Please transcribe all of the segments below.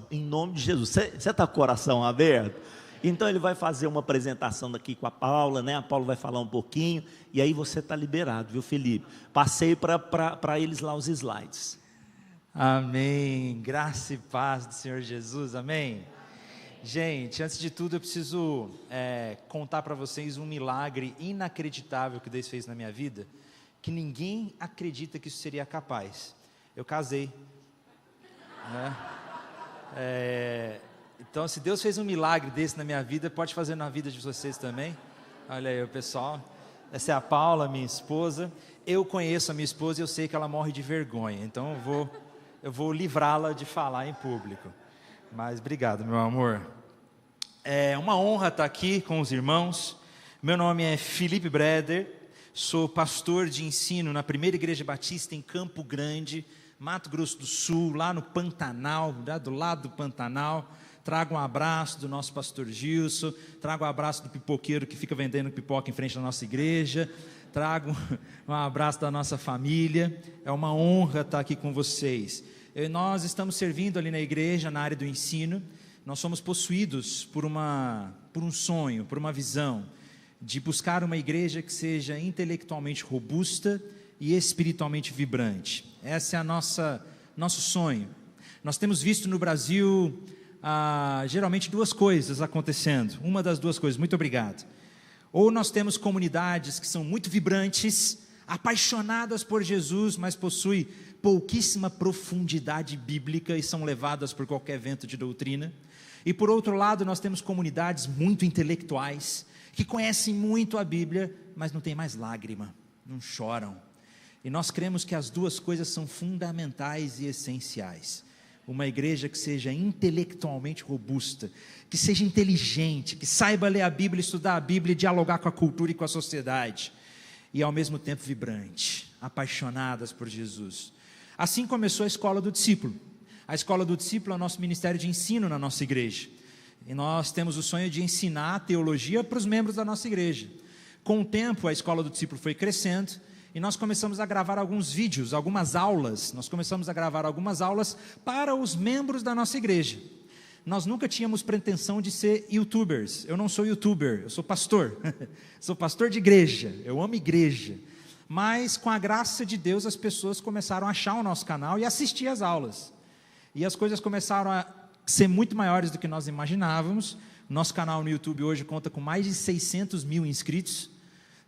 Em nome de Jesus. Você está com o coração aberto? Então ele vai fazer uma apresentação daqui com a Paula, né? A Paula vai falar um pouquinho, e aí você está liberado, viu, Felipe? Passei para eles lá os slides. Amém, graça e paz do Senhor Jesus, amém? Gente, antes de tudo eu preciso contar para vocês um milagre inacreditável que Deus fez na minha vida, que ninguém acredita que isso seria capaz. Eu casei, né? Então, se Deus fez um milagre desse na minha vida, pode fazer na vida de vocês também. Olha aí o pessoal, essa é a Paula, minha esposa. Eu conheço a minha esposa e eu sei que ela morre de vergonha, então eu vou livrá-la de falar em público. Mas obrigado, meu amor. É uma honra estar aqui com os irmãos. Meu nome é Felipe Breder, sou pastor de ensino na Primeira Igreja Batista em Campo Grande, Mato Grosso do Sul, lá no Pantanal, do lado do Pantanal. Trago um abraço do nosso pastor Gilson, trago um abraço do pipoqueiro que fica vendendo pipoca em frente à nossa igreja, trago um abraço da nossa família. É uma honra estar aqui com vocês. Nós estamos servindo ali na igreja, na área do ensino. Nós somos possuídos por um sonho, por uma visão de buscar uma igreja que seja intelectualmente robusta e espiritualmente vibrante. Esse é nosso sonho. Nós temos visto no Brasil geralmente duas coisas acontecendo. Uma das duas coisas, muito obrigado. Ou nós temos comunidades que são muito vibrantes, apaixonadas por Jesus, mas possuem pouquíssima profundidade bíblica e são levadas por qualquer vento de doutrina. E por outro lado, nós temos comunidades muito intelectuais, que conhecem muito a Bíblia, mas não têm mais lágrima, não choram. E nós cremos que as duas coisas são fundamentais e essenciais. Uma igreja que seja intelectualmente robusta, que seja inteligente, que saiba ler a Bíblia, estudar a Bíblia, dialogar com a cultura e com a sociedade, e ao mesmo tempo vibrante, apaixonadas por Jesus. Assim começou a Escola do Discípulo. A Escola do Discípulo é o nosso ministério de ensino na nossa igreja. E nós temos o sonho de ensinar teologia para os membros da nossa igreja. Com o tempo, a Escola do Discípulo foi crescendo, e nós começamos a gravar alguns vídeos, algumas aulas. Nós começamos a gravar algumas aulas para os membros da nossa igreja. Nós nunca tínhamos pretensão de ser youtubers. Eu não sou youtuber, eu sou pastor. Sou pastor de igreja, eu amo igreja. Mas com a graça de Deus, as pessoas começaram a achar o nosso canal e assistir às aulas. E as coisas começaram a ser muito maiores do que nós imaginávamos. Nosso canal no YouTube hoje conta com mais de 600 mil inscritos.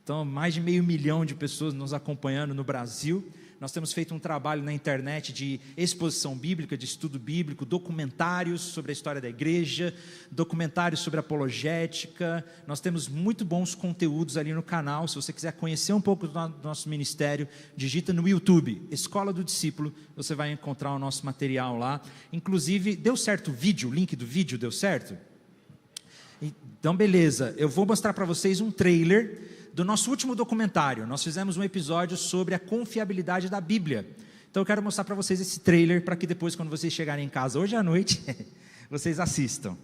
Então, mais de 500 mil de pessoas nos acompanhando no Brasil. Nós temos feito um trabalho na internet de exposição bíblica, de estudo bíblico, documentários sobre a história da igreja, documentários sobre apologética. Nós temos muito bons conteúdos ali no canal. Se você quiser conhecer um pouco do nosso ministério, digita no YouTube, Escola do Discípulo, você vai encontrar o nosso material lá. Inclusive, deu certo o vídeo, o link do vídeo deu certo? Então, beleza, eu vou mostrar para vocês um trailer do nosso último documentário. Nós fizemos um episódio sobre a confiabilidade da Bíblia. Então eu quero mostrar para vocês esse trailer, para que depois, quando vocês chegarem em casa hoje à noite, vocês assistam.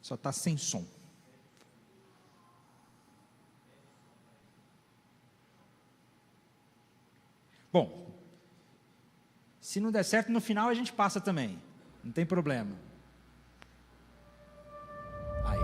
Só está sem som. Bom, se não der certo, no final a gente passa também. Não tem problema. Aí.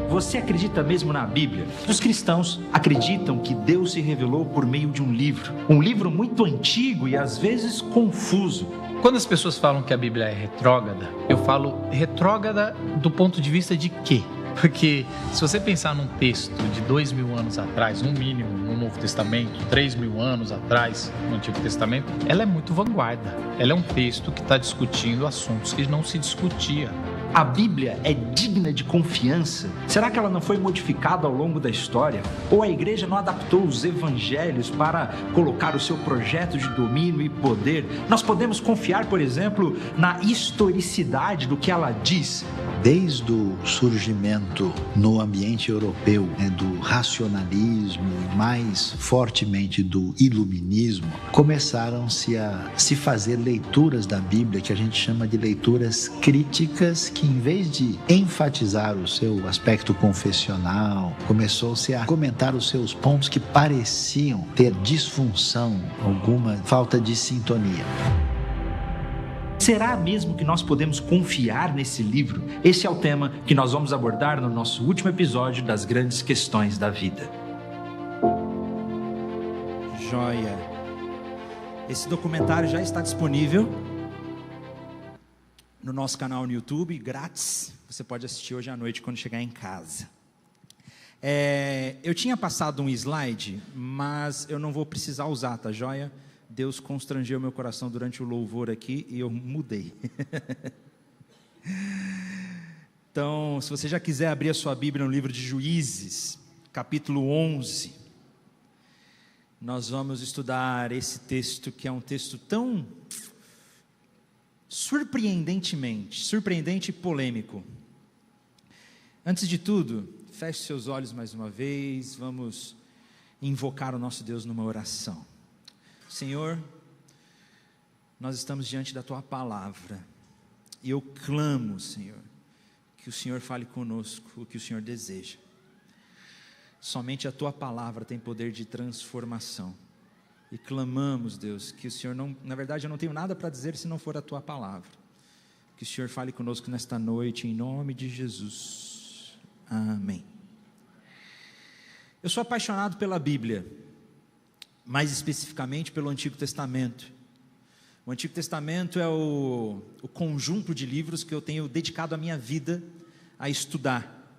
Você acredita mesmo na Bíblia? Os cristãos acreditam que Deus se revelou por meio de um livro muito antigo e às vezes confuso. Quando as pessoas falam que a Bíblia é retrógrada, eu falo retrógrada do ponto de vista de quê? Porque se você pensar num texto de 2000 anos atrás, no mínimo no Novo Testamento, 3000 anos atrás no Antigo Testamento, ela é muito vanguarda. Ela é um texto que está discutindo assuntos que não se discutia. A Bíblia é digna de confiança? Será que ela não foi modificada ao longo da história? Ou a igreja não adaptou os evangelhos para colocar o seu projeto de domínio e poder? Nós podemos confiar, por exemplo, na historicidade do que ela diz? Desde o surgimento no ambiente europeu, do racionalismo e mais fortemente do iluminismo, começaram-se a se fazer leituras da Bíblia que a gente chama de leituras críticas, que em vez de enfatizar o seu aspecto confessional, começou-se a comentar os seus pontos que pareciam ter disfunção, alguma falta de sintonia. Será mesmo que nós podemos confiar nesse livro? Esse é o tema que nós vamos abordar no nosso último episódio das Grandes Questões da Vida. Joia! Esse documentário já está disponível no nosso canal no YouTube, grátis. Você pode assistir hoje à noite quando chegar em casa. Eu tinha passado um slide, mas eu não vou precisar usar, tá joia? Deus constrangeu meu coração durante o louvor aqui e eu mudei. Então, se você já quiser abrir a sua Bíblia no livro de Juízes, capítulo 11, nós vamos estudar esse texto, que é um texto tão surpreendente e polêmico. Antes de tudo, feche seus olhos mais uma vez, vamos invocar o nosso Deus numa oração. Senhor, nós estamos diante da Tua palavra, e eu clamo, Senhor, que o Senhor fale conosco o que o Senhor deseja. Somente a Tua palavra tem poder de transformação, e clamamos, Deus, que o Senhor não, na verdade eu não tenho nada para dizer se não for a Tua palavra, que o Senhor fale conosco nesta noite, em nome de Jesus, amém. Eu sou apaixonado pela Bíblia, mais especificamente pelo Antigo Testamento. O Antigo Testamento é o conjunto de livros que eu tenho dedicado a minha vida a estudar,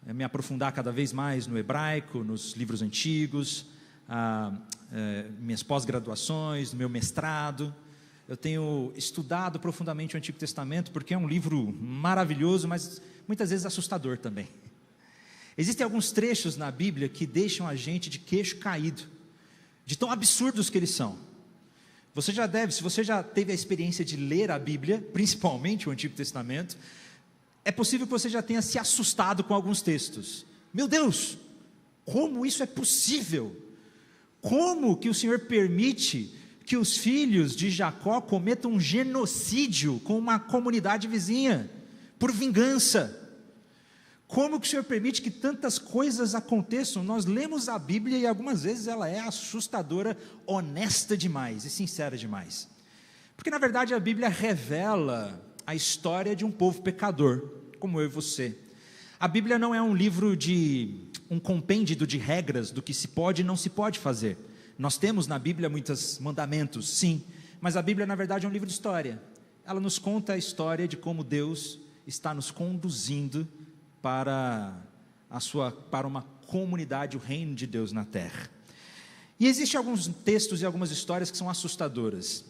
a me aprofundar cada vez mais no hebraico, nos livros antigos, minhas pós-graduações, no meu mestrado. Eu tenho estudado profundamente o Antigo Testamento, porque é um livro maravilhoso, mas muitas vezes assustador também. Existem alguns trechos na Bíblia que deixam a gente de queixo caído, de tão absurdos que eles são. Se você já teve a experiência de ler a Bíblia, principalmente o Antigo Testamento, é possível que você já tenha se assustado com alguns textos. Meu Deus, como isso é possível? Como que o Senhor permite que os filhos de Jacó cometam um genocídio com uma comunidade vizinha, por vingança? Como que o Senhor permite que tantas coisas aconteçam? Nós lemos a Bíblia e algumas vezes ela é assustadora, honesta demais e sincera demais. Porque na verdade a Bíblia revela a história de um povo pecador, como eu e você. A Bíblia não é um livro um compêndio de regras do que se pode e não se pode fazer. Nós temos na Bíblia muitos mandamentos, sim, mas a Bíblia na verdade é um livro de história. Ela nos conta a história de como Deus está nos conduzindo para uma comunidade, o reino de Deus na terra. E existem alguns textos e algumas histórias que são assustadoras.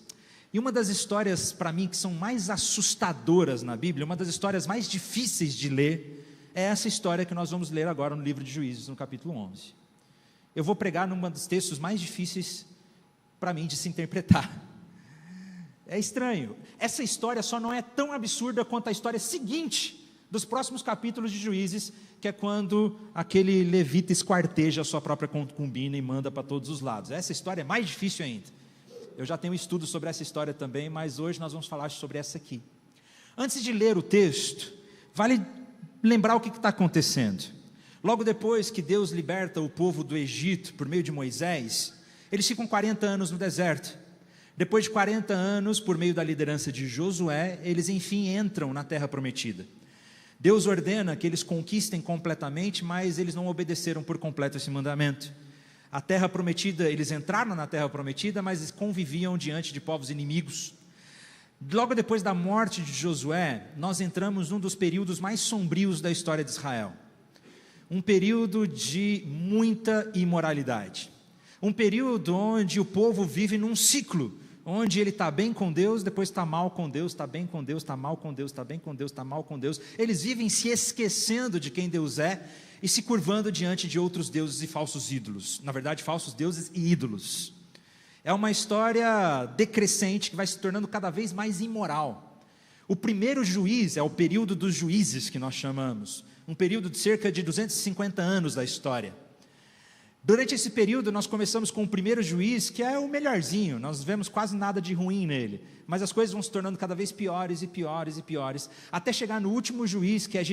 E uma das histórias, para mim, que são mais assustadoras na Bíblia, uma das histórias mais difíceis de ler, é essa história que nós vamos ler agora no livro de Juízes, no capítulo 11. Eu vou pregar num dos textos mais difíceis para mim de se interpretar. É estranho. Essa história só não é tão absurda quanto a história seguinte dos próximos capítulos de Juízes, que é quando aquele levita esquarteja a sua própria concubina e manda para todos os lados. Essa história é mais difícil ainda. Eu já tenho um estudo sobre essa história também, mas hoje nós vamos falar sobre essa aqui. Antes de ler o texto, vale lembrar o que está acontecendo. Logo depois que Deus liberta o povo do Egito por meio de Moisés, eles ficam 40 anos no deserto. Depois de 40 anos, por meio da liderança de Josué, eles enfim entram na terra prometida. Deus ordena que eles conquistem completamente, mas eles não obedeceram por completo esse mandamento. A terra prometida, eles entraram na terra prometida, mas conviviam diante de povos inimigos. Logo depois da morte de Josué, nós entramos num dos períodos mais sombrios da história de Israel. Um período de muita imoralidade. Um período onde o povo vive num ciclo, onde ele está bem com Deus, depois está mal com Deus, está bem com Deus, está mal com Deus, está bem com Deus, está mal com Deus. Eles vivem se esquecendo de quem Deus é e se curvando diante de outros deuses e falsos ídolos. Na verdade, falsos deuses e ídolos. É uma história decrescente que vai se tornando cada vez mais imoral. O primeiro juiz é o período dos juízes que nós chamamos, um período de cerca de 250 anos da história. Durante esse período nós começamos com o primeiro juiz, que é o melhorzinho, nós vemos quase nada de ruim nele, mas as coisas vão se tornando cada vez piores e piores e piores, até chegar no último juiz, que é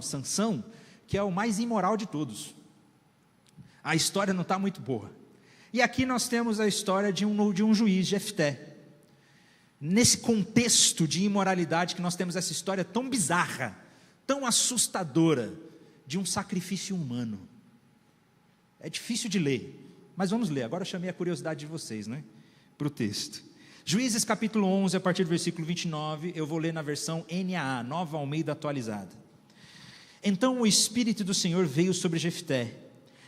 Sansão, que é o mais imoral de todos. A história não está muito boa. E aqui nós temos a história de um juiz, Jefté. Nesse contexto de imoralidade que nós temos essa história tão bizarra, tão assustadora, de um sacrifício humano. É difícil de ler, mas vamos ler. Agora eu chamei a curiosidade de vocês, né, para o texto. Juízes capítulo 11, a partir do versículo 29, eu vou ler na versão NAA, Nova Almeida Atualizada. Então o Espírito do Senhor veio sobre Jefté.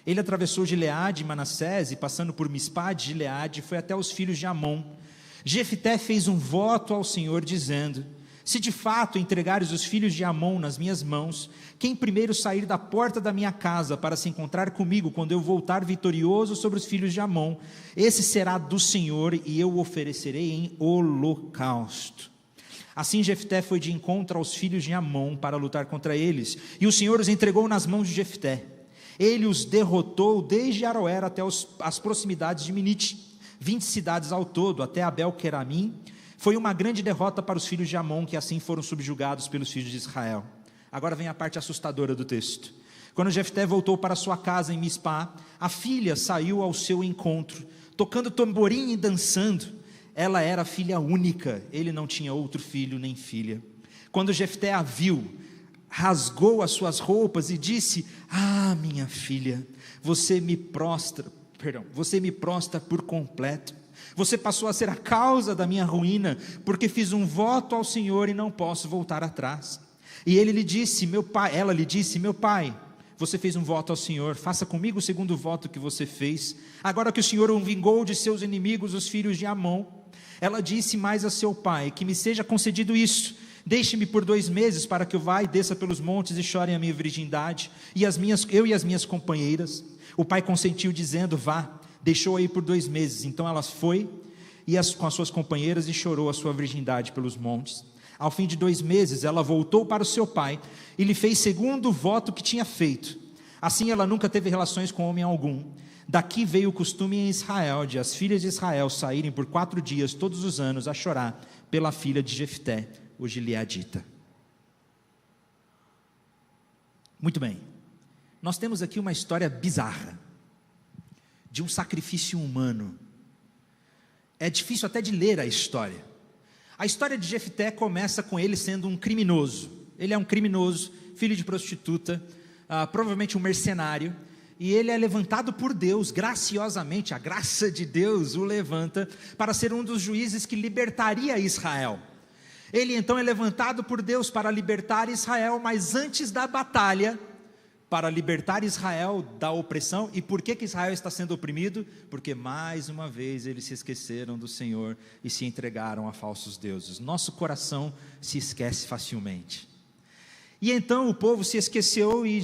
Ele atravessou Gileade e Manassés, e passando por Mispá de Gileade, foi até os filhos de Amon. Jefté fez um voto ao Senhor, dizendo: se de fato entregares os filhos de Amon nas minhas mãos, quem primeiro sair da porta da minha casa para se encontrar comigo, quando eu voltar vitorioso sobre os filhos de Amon, esse será do Senhor, e eu o oferecerei em holocausto. Assim Jefté foi de encontro aos filhos de Amon para lutar contra eles, e o Senhor os entregou nas mãos de Jefté. Ele os derrotou desde Aroer até as proximidades de Minite, 20 cidades ao todo, até Abel-Queramim. Foi uma grande derrota para os filhos de Amon, que assim foram subjugados pelos filhos de Israel. Agora vem a parte assustadora do texto. Quando Jefté voltou para sua casa em Mispá, a filha saiu ao seu encontro, tocando tamborim e dançando. Ela era filha única, ele não tinha outro filho nem filha. Quando Jefté a viu, rasgou as suas roupas e disse: ah, minha filha, você me prostra por completo. Você passou a ser a causa da minha ruína, porque fiz um voto ao Senhor e não posso voltar atrás. E ela lhe disse: meu pai, você fez um voto ao Senhor, faça comigo o segundo voto que você fez. Agora que o Senhor o vingou de seus inimigos, os filhos de Amon. Ela disse mais a seu pai: que me seja concedido isso, deixe-me por 2 meses para que eu vá e desça pelos montes e chore a minha virgindade, eu e as minhas companheiras. O pai consentiu, dizendo: vá. Deixou aí por 2 meses. Então ela foi com as suas companheiras e chorou a sua virgindade pelos montes. Ao fim de 2 meses ela voltou para o seu pai e lhe fez segundo o voto que tinha feito. Assim ela nunca teve relações com homem algum. Daqui veio o costume em Israel de as filhas de Israel saírem por 4 dias todos os anos a chorar pela filha de Jefté, o gileadita. Muito bem, nós temos aqui uma história bizarra de um sacrifício humano. É difícil até de ler a história. A história de Jefté começa com ele sendo um criminoso. Ele é um criminoso, filho de prostituta, provavelmente um mercenário, e ele é levantado por Deus, graciosamente, a graça de Deus o levanta para ser um dos juízes que libertaria Israel. Ele então é levantado por Deus para libertar Israel, mas antes da batalha, para libertar Israel da opressão. E por que Israel está sendo oprimido? Porque mais uma vez eles se esqueceram do Senhor e se entregaram a falsos deuses. Nosso coração se esquece facilmente. E então o povo se esqueceu e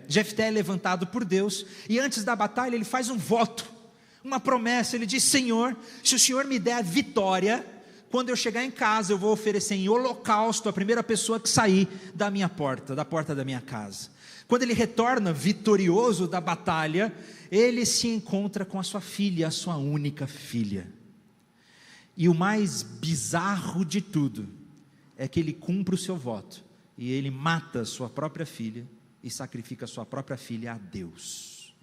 Jefté é levantado por Deus, e antes da batalha ele faz um voto, uma promessa. Ele diz: Senhor, se o Senhor me der a vitória, quando eu chegar em casa, eu vou oferecer em holocausto a primeira pessoa que sair da porta da minha casa. Quando ele retorna vitorioso da batalha, ele se encontra com a sua filha, a sua única filha. E o mais bizarro de tudo é que ele cumpre o seu voto, e ele mata sua própria filha, e sacrifica sua própria filha a Deus.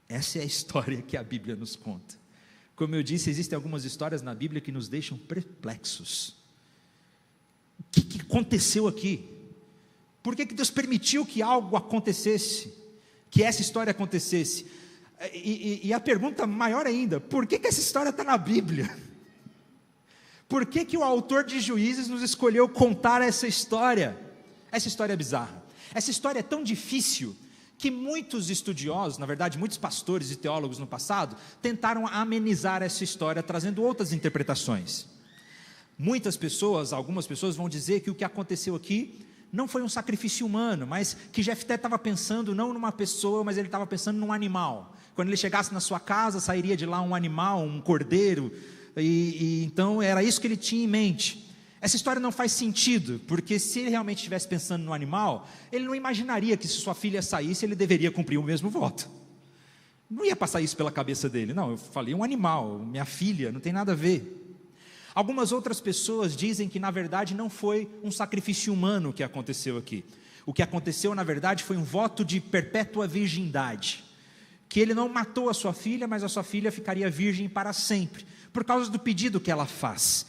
Essa é a história que a Bíblia nos conta. Como eu disse, existem algumas histórias na Bíblia que nos deixam perplexos. O que aconteceu aqui? Por que Deus permitiu que algo acontecesse? Que essa história acontecesse? E a pergunta maior ainda: por que essa história está na Bíblia? Por que o autor de Juízes nos escolheu contar essa história? Essa história é bizarra. Essa história é tão difícil que muitos estudiosos, na verdade muitos pastores e teólogos no passado, tentaram amenizar essa história, trazendo outras interpretações. Algumas pessoas vão dizer que o que aconteceu aqui não foi um sacrifício humano, mas que Jefté estava pensando não numa pessoa, mas ele estava pensando num animal. Quando ele chegasse na sua casa, sairia de lá um animal, um cordeiro, Então era isso que ele tinha em mente. Essa história não faz sentido, porque se ele realmente estivesse pensando no animal, ele não imaginaria que se sua filha saísse, ele deveria cumprir o mesmo voto. Não ia passar isso pela cabeça dele. Não, eu falei um animal, minha filha, não tem nada a ver. Algumas outras pessoas dizem que na verdade não foi um sacrifício humano que aconteceu aqui. O que aconteceu na verdade foi um voto de perpétua virgindade. Que ele não matou a sua filha, mas a sua filha ficaria virgem para sempre, por causa do pedido que ela faz.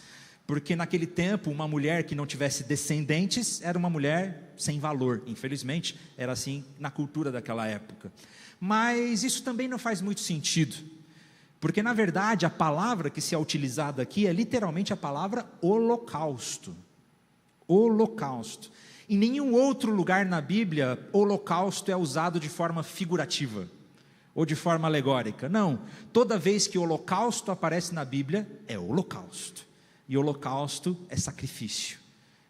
Porque naquele tempo, uma mulher que não tivesse descendentes, era uma mulher sem valor, infelizmente, era assim na cultura daquela época. Mas isso também não faz muito sentido, porque na verdade a palavra que se é utilizada aqui é literalmente a palavra holocausto. Holocausto. Em nenhum outro lugar na Bíblia, holocausto é usado de forma figurativa ou de forma alegórica. Não, toda vez que holocausto aparece na Bíblia, é holocausto. E holocausto é sacrifício.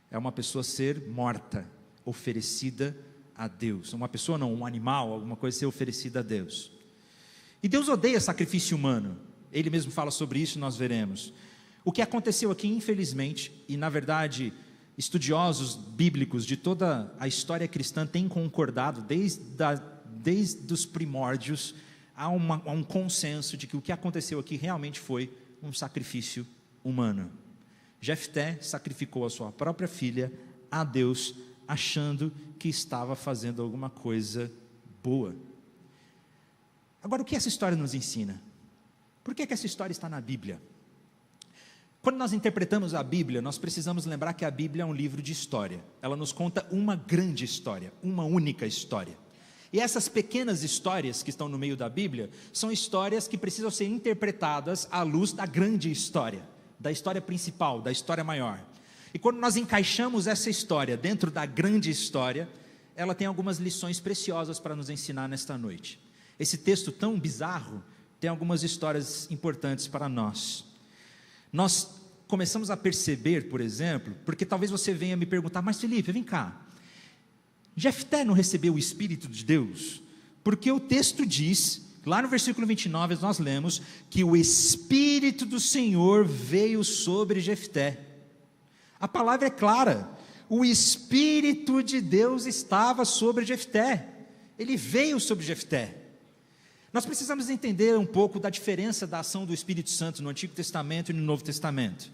É uma pessoa ser morta, oferecida a Deus. Uma pessoa não, um animal, alguma coisa ser oferecida a Deus. E Deus odeia sacrifício humano. Ele mesmo fala sobre isso, nós veremos. O que aconteceu aqui, infelizmente, e na verdade, estudiosos bíblicos de toda a história cristã têm concordado, desde os primórdios, há um consenso de que o que aconteceu aqui realmente foi um sacrifício humano. Jefté sacrificou a sua própria filha a Deus, achando que estava fazendo alguma coisa boa. Agora, o que essa história nos ensina? Por que essa história está na Bíblia? Quando nós interpretamos a Bíblia, nós precisamos lembrar que a Bíblia é um livro de história. Ela nos conta uma grande história, uma única história. E essas pequenas histórias que estão no meio da Bíblia, são histórias que precisam ser interpretadas à luz da grande história, da história principal, da história maior. E quando nós encaixamos essa história dentro da grande história, ela tem algumas lições preciosas para nos ensinar nesta noite. Esse texto tão bizarro tem algumas histórias importantes para nós. Nós começamos a perceber, por exemplo, porque talvez você venha me perguntar, mas Felipe, vem cá, Jefté não recebeu o Espírito de Deus? Porque o texto diz, lá no versículo 29, nós lemos, que o Espírito do Senhor veio sobre Jefté. A palavra é clara, o Espírito de Deus estava sobre Jefté, ele veio sobre Jefté. Nós precisamos entender um pouco da diferença da ação do Espírito Santo no Antigo Testamento e no Novo Testamento.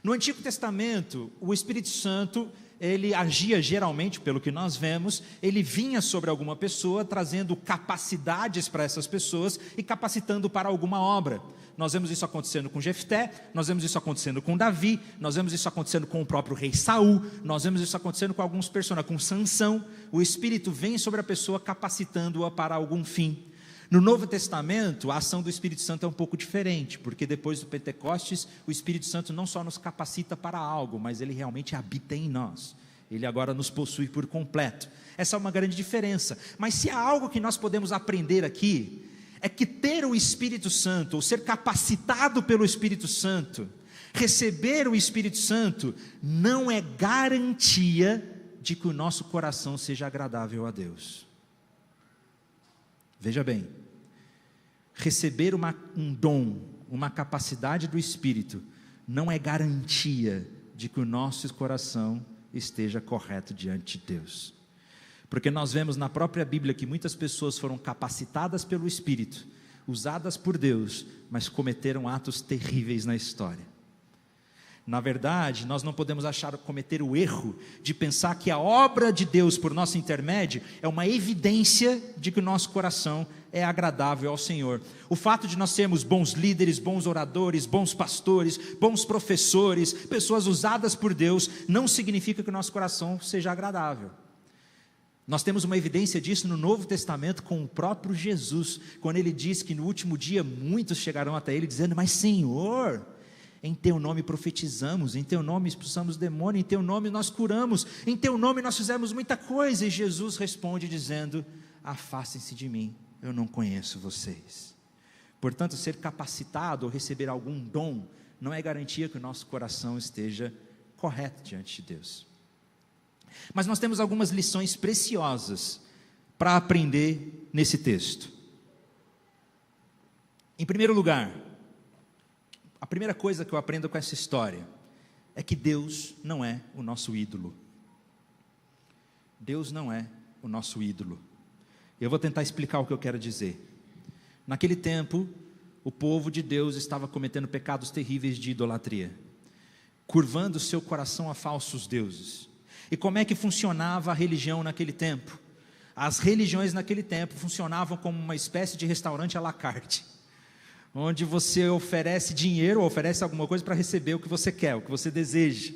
No Antigo Testamento, o Espírito Santo, ele agia geralmente, pelo que nós vemos, ele vinha sobre alguma pessoa, trazendo capacidades para essas pessoas e capacitando para alguma obra. Nós vemos isso acontecendo com Jefté, nós vemos isso acontecendo com Davi, nós vemos isso acontecendo com o próprio rei Saul, nós vemos isso acontecendo com alguns personagens, com Sansão. O Espírito vem sobre a pessoa, capacitando-a para algum fim. No Novo Testamento, a ação do Espírito Santo é um pouco diferente, porque depois do Pentecostes, o Espírito Santo não só nos capacita para algo, mas ele realmente habita em nós. Ele agora nos possui por completo. Essa é uma grande diferença. Mas se há algo que nós podemos aprender aqui, é que ter o Espírito Santo, ou ser capacitado pelo Espírito Santo, receber o Espírito Santo, não é garantia de que o nosso coração seja agradável a Deus. Veja bem, receber um dom, uma capacidade do Espírito, não é garantia de que o nosso coração esteja correto diante de Deus. Porque nós vemos na própria Bíblia que muitas pessoas foram capacitadas pelo Espírito, usadas por Deus, mas cometeram atos terríveis na história. Na verdade, nós não podemos cometer o erro de pensar que a obra de Deus por nosso intermédio é uma evidência de que o nosso coração é agradável ao Senhor. O fato de nós sermos bons líderes, bons oradores, bons pastores, bons professores, pessoas usadas por Deus, não significa que o nosso coração seja agradável. Nós temos uma evidência disso no Novo Testamento com o próprio Jesus, quando ele diz que no último dia muitos chegarão até ele dizendo, mas Senhor, em teu nome profetizamos, em teu nome expulsamos demônio, em teu nome nós curamos, em teu nome nós fizemos muita coisa. E Jesus responde dizendo, afastem-se de mim, eu não conheço vocês. Portanto, ser capacitado ou receber algum dom, não é garantia que o nosso coração esteja correto diante de Deus. Mas nós temos algumas lições preciosas para aprender nesse texto. Em primeiro lugar, primeira coisa que eu aprendo com essa história é que Deus não é o nosso ídolo. Deus não é o nosso ídolo. Eu vou tentar explicar o que eu quero dizer. Naquele tempo, o povo de Deus estava cometendo pecados terríveis de idolatria, curvando seu coração a falsos deuses. E como é que funcionava a religião naquele tempo? As religiões naquele tempo funcionavam como uma espécie de restaurante à la carte, onde você oferece dinheiro ou oferece alguma coisa para receber o que você quer, o que você deseja.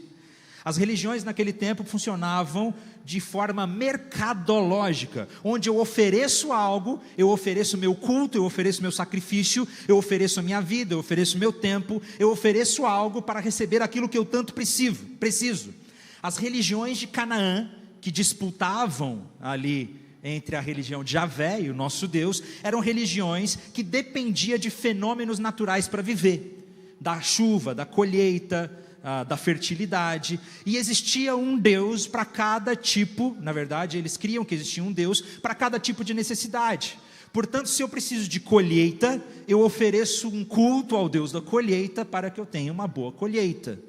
As religiões naquele tempo funcionavam de forma mercadológica, onde eu ofereço algo, eu ofereço meu culto, eu ofereço meu sacrifício, eu ofereço a minha vida, eu ofereço meu tempo, eu ofereço algo para receber aquilo que eu tanto preciso. As religiões de Canaã, que disputavam ali entre a religião de Javé e o nosso Deus, eram religiões que dependiam de fenômenos naturais para viver, da chuva, da colheita, da fertilidade, e existia um Deus para cada tipo. Na verdade, eles criam que existia um Deus para cada tipo de necessidade. Portanto, se eu preciso de colheita, eu ofereço um culto ao Deus da colheita para que eu tenha uma boa colheita.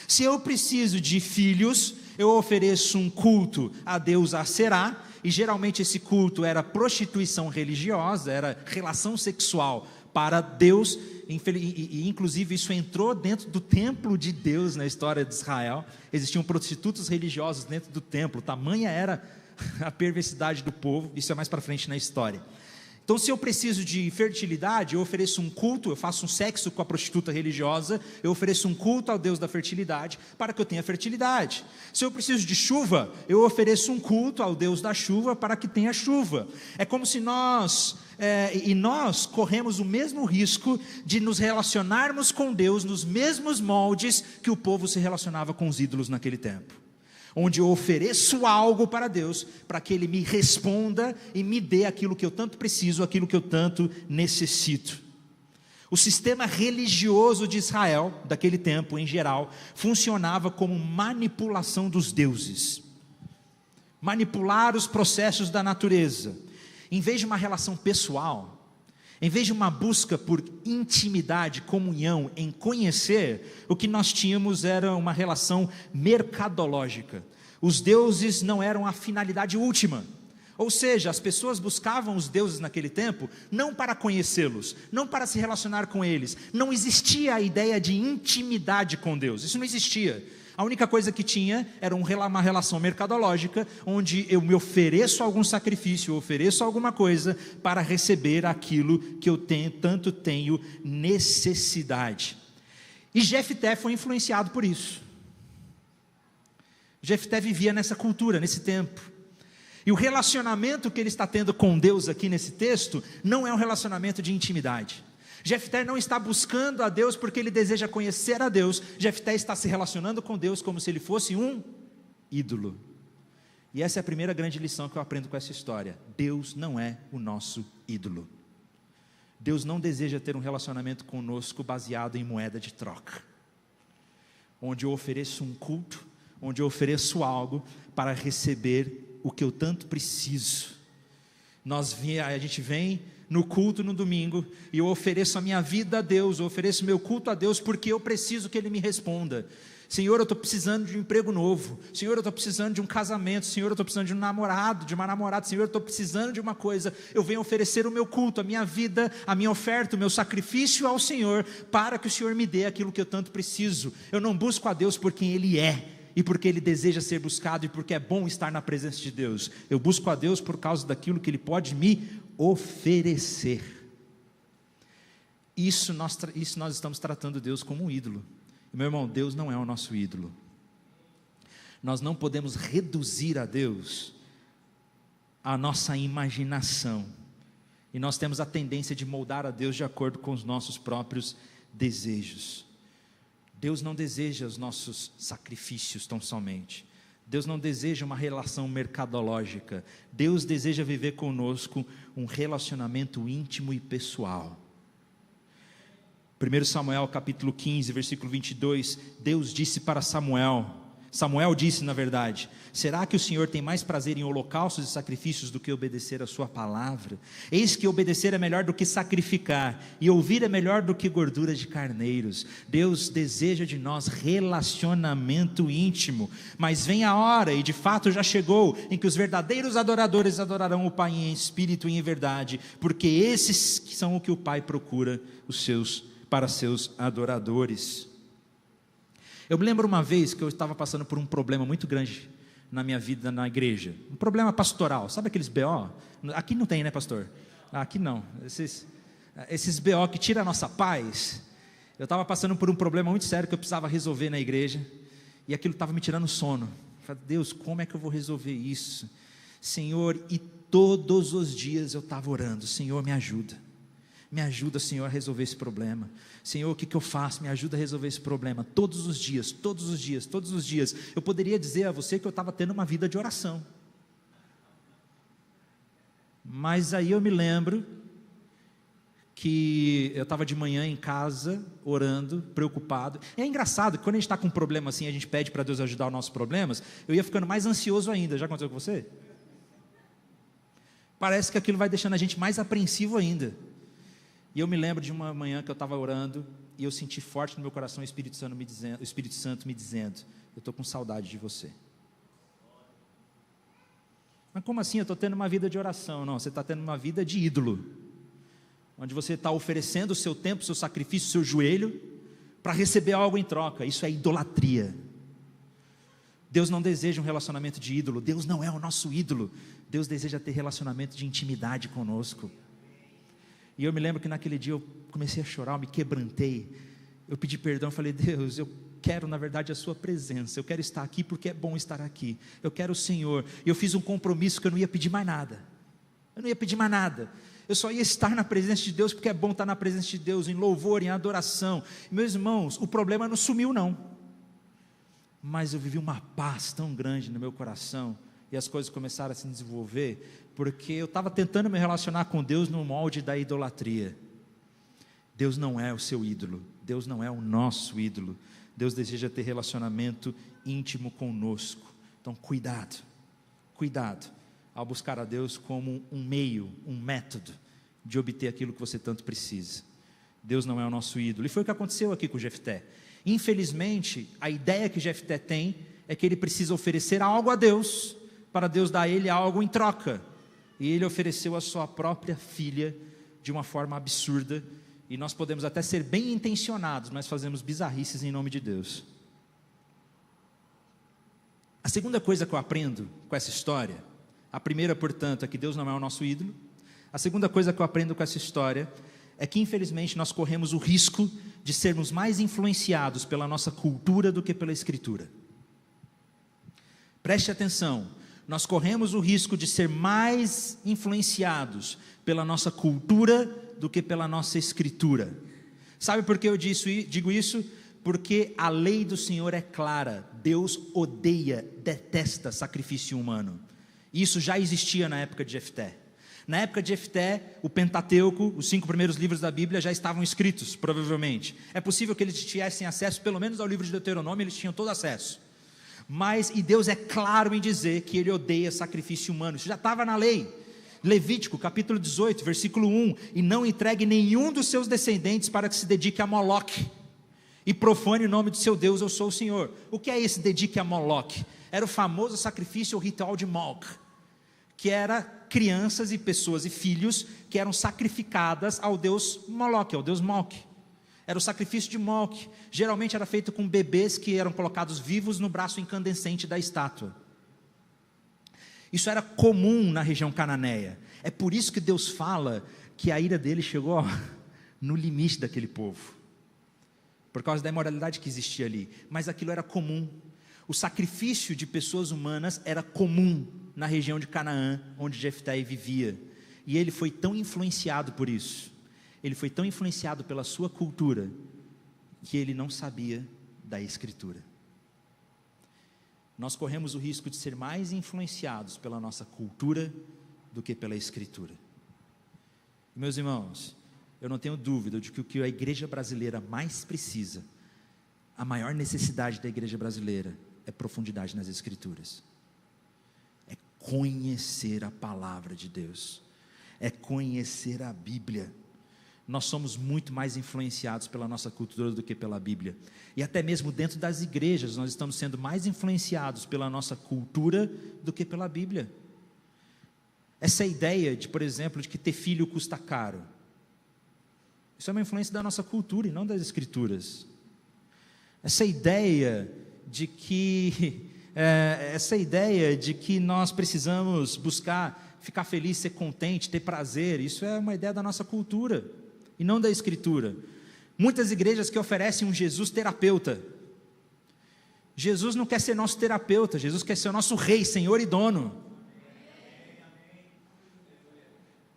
Se eu preciso de filhos, eu ofereço um culto a Deus Aserá, e geralmente esse culto era prostituição religiosa, era relação sexual para Deus, e inclusive isso entrou dentro do templo de Deus na história de Israel. Existiam prostitutos religiosos dentro do templo, tamanha era a perversidade do povo. Isso é mais para frente na história. Então, se eu preciso de fertilidade, eu ofereço um culto, eu faço um sexo com a prostituta religiosa, eu ofereço um culto ao Deus da fertilidade, para que eu tenha fertilidade. Se eu preciso de chuva, eu ofereço um culto ao Deus da chuva, para que tenha chuva. É como se nós corremos o mesmo risco de nos relacionarmos com Deus nos mesmos moldes que o povo se relacionava com os ídolos naquele tempo, onde eu ofereço algo para Deus, para que Ele me responda e me dê aquilo que eu tanto preciso, aquilo que eu tanto necessito. O sistema religioso de Israel, daquele tempo em geral, funcionava como manipulação dos deuses, manipular os processos da natureza. Em vez de uma relação pessoal, em vez de uma busca por intimidade, comunhão, em conhecer, o que nós tínhamos era uma relação mercadológica. Os deuses não eram a finalidade última. Ou seja, as pessoas buscavam os deuses naquele tempo não para conhecê-los, não para se relacionar com eles. Não existia a ideia de intimidade com Deus, isso não existia. A única coisa que tinha era uma relação mercadológica, onde eu me ofereço algum sacrifício, eu ofereço alguma coisa para receber aquilo que eu tanto tenho necessidade. E Jefté foi influenciado por isso. Jefté vivia nessa cultura, nesse tempo. E o relacionamento que ele está tendo com Deus aqui nesse texto, não é um relacionamento de intimidade. Jefté não está buscando a Deus porque ele deseja conhecer a Deus. Jefté está se relacionando com Deus como se ele fosse um ídolo. E essa é a primeira grande lição que eu aprendo com essa história. Deus não é o nosso ídolo. Deus não deseja ter um relacionamento conosco baseado em moeda de troca, onde eu ofereço um culto, onde eu ofereço algo para receber o que eu tanto preciso. A gente vem no culto no domingo, e eu ofereço a minha vida a Deus, eu ofereço meu culto a Deus, porque eu preciso que Ele me responda. Senhor, eu estou precisando de um emprego novo. Senhor, eu estou precisando de um casamento. Senhor, eu estou precisando de um namorado, de uma namorada. Senhor, eu estou precisando de uma coisa. Eu venho oferecer o meu culto, a minha vida, a minha oferta, o meu sacrifício ao Senhor, para que o Senhor me dê aquilo que eu tanto preciso. Eu não busco a Deus por quem Ele é, e porque Ele deseja ser buscado, e porque é bom estar na presença de Deus. Eu busco a Deus por causa daquilo que Ele pode me oferecer. Isso nós estamos tratando Deus como um ídolo. E, meu irmão, Deus não é o nosso ídolo. Nós não podemos reduzir a Deus a nossa imaginação, e nós temos a tendência de moldar a Deus de acordo com os nossos próprios desejos. Deus não deseja os nossos sacrifícios tão somente. Deus não deseja uma relação mercadológica. Deus deseja viver conosco um relacionamento íntimo e pessoal. 1 Samuel capítulo 15, versículo 22, Deus disse para Samuel: Samuel disse, na verdade: será que o Senhor tem mais prazer em holocaustos e sacrifícios do que obedecer a sua palavra? Eis que obedecer é melhor do que sacrificar, e ouvir é melhor do que gordura de carneiros. Deus deseja de nós relacionamento íntimo, mas vem a hora, e de fato já chegou, em que os verdadeiros adoradores adorarão o Pai em espírito e em verdade, porque esses são o que o Pai procura para seus adoradores. Eu me lembro uma vez que eu estava passando por um problema muito grande na minha vida na igreja, um problema pastoral, sabe aqueles BO? Aqui não tem, né, pastor? Aqui não, esses BO que tiram a nossa paz. Eu estava passando por um problema muito sério que eu precisava resolver na igreja, e aquilo estava me tirando sono. Eu falei: Deus, como é que eu vou resolver isso? Senhor, e todos os dias eu estava orando: Senhor, me ajuda, Senhor, a resolver esse problema. Senhor, o que eu faço? Me ajuda a resolver esse problema. Todos os dias. Eu poderia dizer a você que eu estava tendo uma vida de oração. Mas aí eu me lembro que eu estava de manhã em casa, orando, preocupado. É engraçado que quando a gente está com um problema assim, a gente pede para Deus ajudar os nossos problemas, eu ia ficando mais ansioso ainda. Já aconteceu com você? Parece que aquilo vai deixando a gente mais apreensivo ainda. E eu me lembro de uma manhã que eu estava orando, e eu senti forte no meu coração o Espírito Santo me dizendo: eu estou com saudade de você. Mas como assim? Eu estou tendo uma vida de oração? Não, você está tendo uma vida de ídolo, onde você está oferecendo o seu tempo, o seu sacrifício, o seu joelho, para receber algo em troca. Isso é idolatria. Deus não deseja um relacionamento de ídolo. Deus não é o nosso ídolo. Deus deseja ter relacionamento de intimidade conosco. E eu me lembro que naquele dia eu comecei a chorar, eu me quebrantei, eu pedi perdão, eu falei: Deus, eu quero na verdade a sua presença, eu quero estar aqui porque é bom estar aqui, eu quero o Senhor. E eu fiz um compromisso que eu não ia pedir mais nada, eu só ia estar na presença de Deus, porque é bom estar na presença de Deus, em louvor, em adoração. Meus irmãos, o problema não sumiu não, mas eu vivi uma paz tão grande no meu coração, e as coisas começaram a se desenvolver, porque eu estava tentando me relacionar com Deus no molde da idolatria. Deus não é o seu ídolo, Deus não é o nosso ídolo. Deus deseja ter relacionamento íntimo conosco. Então cuidado ao buscar a Deus como um meio, um método de obter aquilo que você tanto precisa. Deus não é o nosso ídolo, e foi o que aconteceu aqui com Jefté. Infelizmente, a ideia que Jefté tem é que ele precisa oferecer algo a Deus, para Deus dar a ele algo em troca, e ele ofereceu a sua própria filha de uma forma absurda, e nós podemos até ser bem intencionados, mas fazemos bizarrices em nome de Deus. A segunda coisa que eu aprendo com essa história, a primeira, portanto, é que Deus não é o nosso ídolo. A segunda coisa que eu aprendo com essa história é que infelizmente nós corremos o risco de sermos mais influenciados pela nossa cultura do que pela Escritura. Preste atenção. Nós corremos o risco de ser mais influenciados pela nossa cultura do que pela nossa Escritura. Sabe por que eu digo isso? Porque a lei do Senhor é clara. Deus odeia, detesta sacrifício humano. Isso já existia na época de Jefté. Na época de Jefté, o Pentateuco, os 5 primeiros livros da Bíblia já estavam escritos, provavelmente. É possível que eles tivessem acesso, pelo menos ao livro de Deuteronômio, eles tinham todo acesso. E Deus é claro em dizer que Ele odeia sacrifício humano. Isso já estava na lei. Levítico, capítulo 18, versículo 1: e não entregue nenhum dos seus descendentes para que se dedique a Moloque, e profane o nome do seu Deus, eu sou o Senhor. O que é esse dedique a Moloque? Era o famoso sacrifício ou ritual de Molch, que era crianças e pessoas e filhos que eram sacrificadas ao deus Moloque, ao deus Molch. Era o sacrifício de Molch. Geralmente era feito com bebês que eram colocados vivos no braço incandescente da estátua. Isso era comum na região cananeia. É por isso que Deus fala que a ira dele chegou no limite daquele povo, por causa da imoralidade que existia ali. Mas aquilo era comum. O sacrifício de pessoas humanas era comum na região de Canaã, onde Jefté vivia. E ele foi tão influenciado por isso, ele foi tão influenciado pela sua cultura, que ele não sabia da Escritura. Nós corremos o risco de ser mais influenciados pela nossa cultura do que pela Escritura. Meus irmãos, eu não tenho dúvida de que o que a igreja brasileira mais precisa, a maior necessidade da igreja brasileira, é profundidade nas Escrituras. É conhecer a palavra de Deus. É conhecer a Bíblia. Nós somos muito mais influenciados pela nossa cultura do que pela Bíblia. E até mesmo dentro das igrejas, nós estamos sendo mais influenciados pela nossa cultura do que pela Bíblia. Essa ideia de, por exemplo, de que ter filho custa caro. Isso é uma influência da nossa cultura e não das Escrituras. Essa ideia de que nós precisamos buscar ficar feliz, ser contente, ter prazer, isso é uma ideia da nossa cultura e não da Escritura. Muitas igrejas que oferecem um Jesus terapeuta. Jesus não quer ser nosso terapeuta, Jesus quer ser o nosso rei, senhor e dono.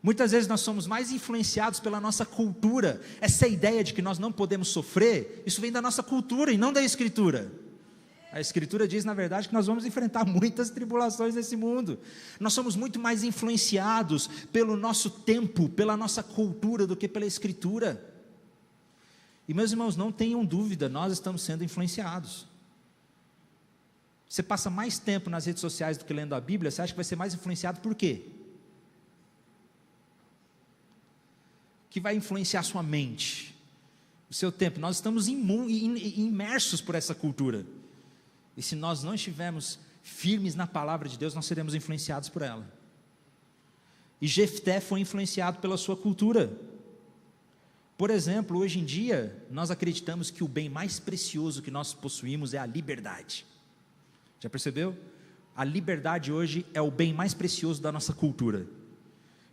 Muitas vezes nós somos mais influenciados pela nossa cultura. Essa ideia de que nós não podemos sofrer, isso vem da nossa cultura e não da Escritura. A Escritura diz, na verdade, que nós vamos enfrentar muitas tribulações nesse mundo. Nós somos muito mais influenciados pelo nosso tempo, pela nossa cultura, do que pela Escritura. E, meus irmãos, não tenham dúvida, nós estamos sendo influenciados. Você passa mais tempo nas redes sociais do que lendo a Bíblia, você acha que vai ser mais influenciado por quê? Que vai influenciar a sua mente, o seu tempo. Nós estamos imersos por essa cultura. E se nós não estivermos firmes na palavra de Deus, nós seremos influenciados por ela. E Jefté foi influenciado pela sua cultura. Por exemplo, hoje em dia, nós acreditamos que o bem mais precioso que nós possuímos é a liberdade. Já percebeu? A liberdade hoje é o bem mais precioso da nossa cultura.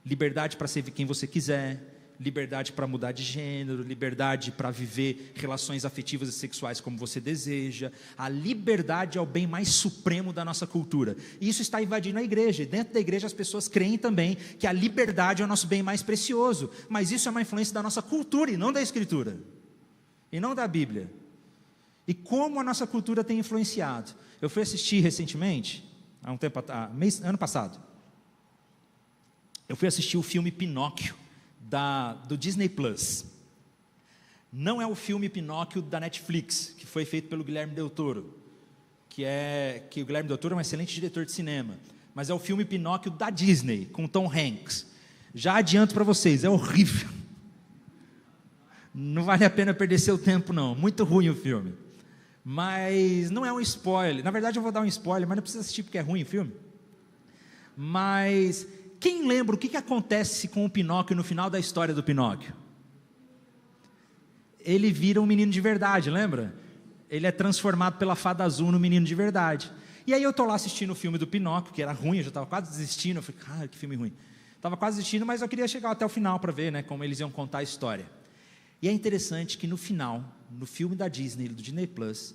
Liberdade para ser quem você quiser, liberdade para mudar de gênero, liberdade para viver relações afetivas e sexuais como você deseja. A liberdade é o bem mais supremo da nossa cultura. E isso está invadindo a igreja. E dentro da igreja as pessoas creem também que a liberdade é o nosso bem mais precioso. Mas isso é uma influência da nossa cultura e não da Escritura. E não da Bíblia. E como a nossa cultura tem influenciado? Eu fui assistir recentemente, ano passado, eu fui assistir o filme Pinóquio, do Disney Plus. Não é o filme Pinóquio da Netflix, que foi feito pelo Guilherme Del Toro, que o Guilherme Del Toro é um excelente diretor de cinema, mas é o filme Pinóquio da Disney, com Tom Hanks. Já adianto para vocês, é horrível. Não vale a pena perder seu tempo não, muito ruim o filme. Mas não é um spoiler, na verdade eu vou dar um spoiler, mas não precisa assistir porque é ruim o filme. Mas quem lembra o que acontece com o Pinóquio no final da história do Pinóquio? Ele vira um menino de verdade, lembra? Ele é transformado pela fada azul no menino de verdade. E aí eu estou lá assistindo o filme do Pinóquio, que era ruim, eu já estava quase desistindo. Eu falei, cara, que filme ruim. Estava quase desistindo, mas eu queria chegar até o final para ver, né, como eles iam contar a história. E é interessante que no final, no filme da Disney, do Disney Plus,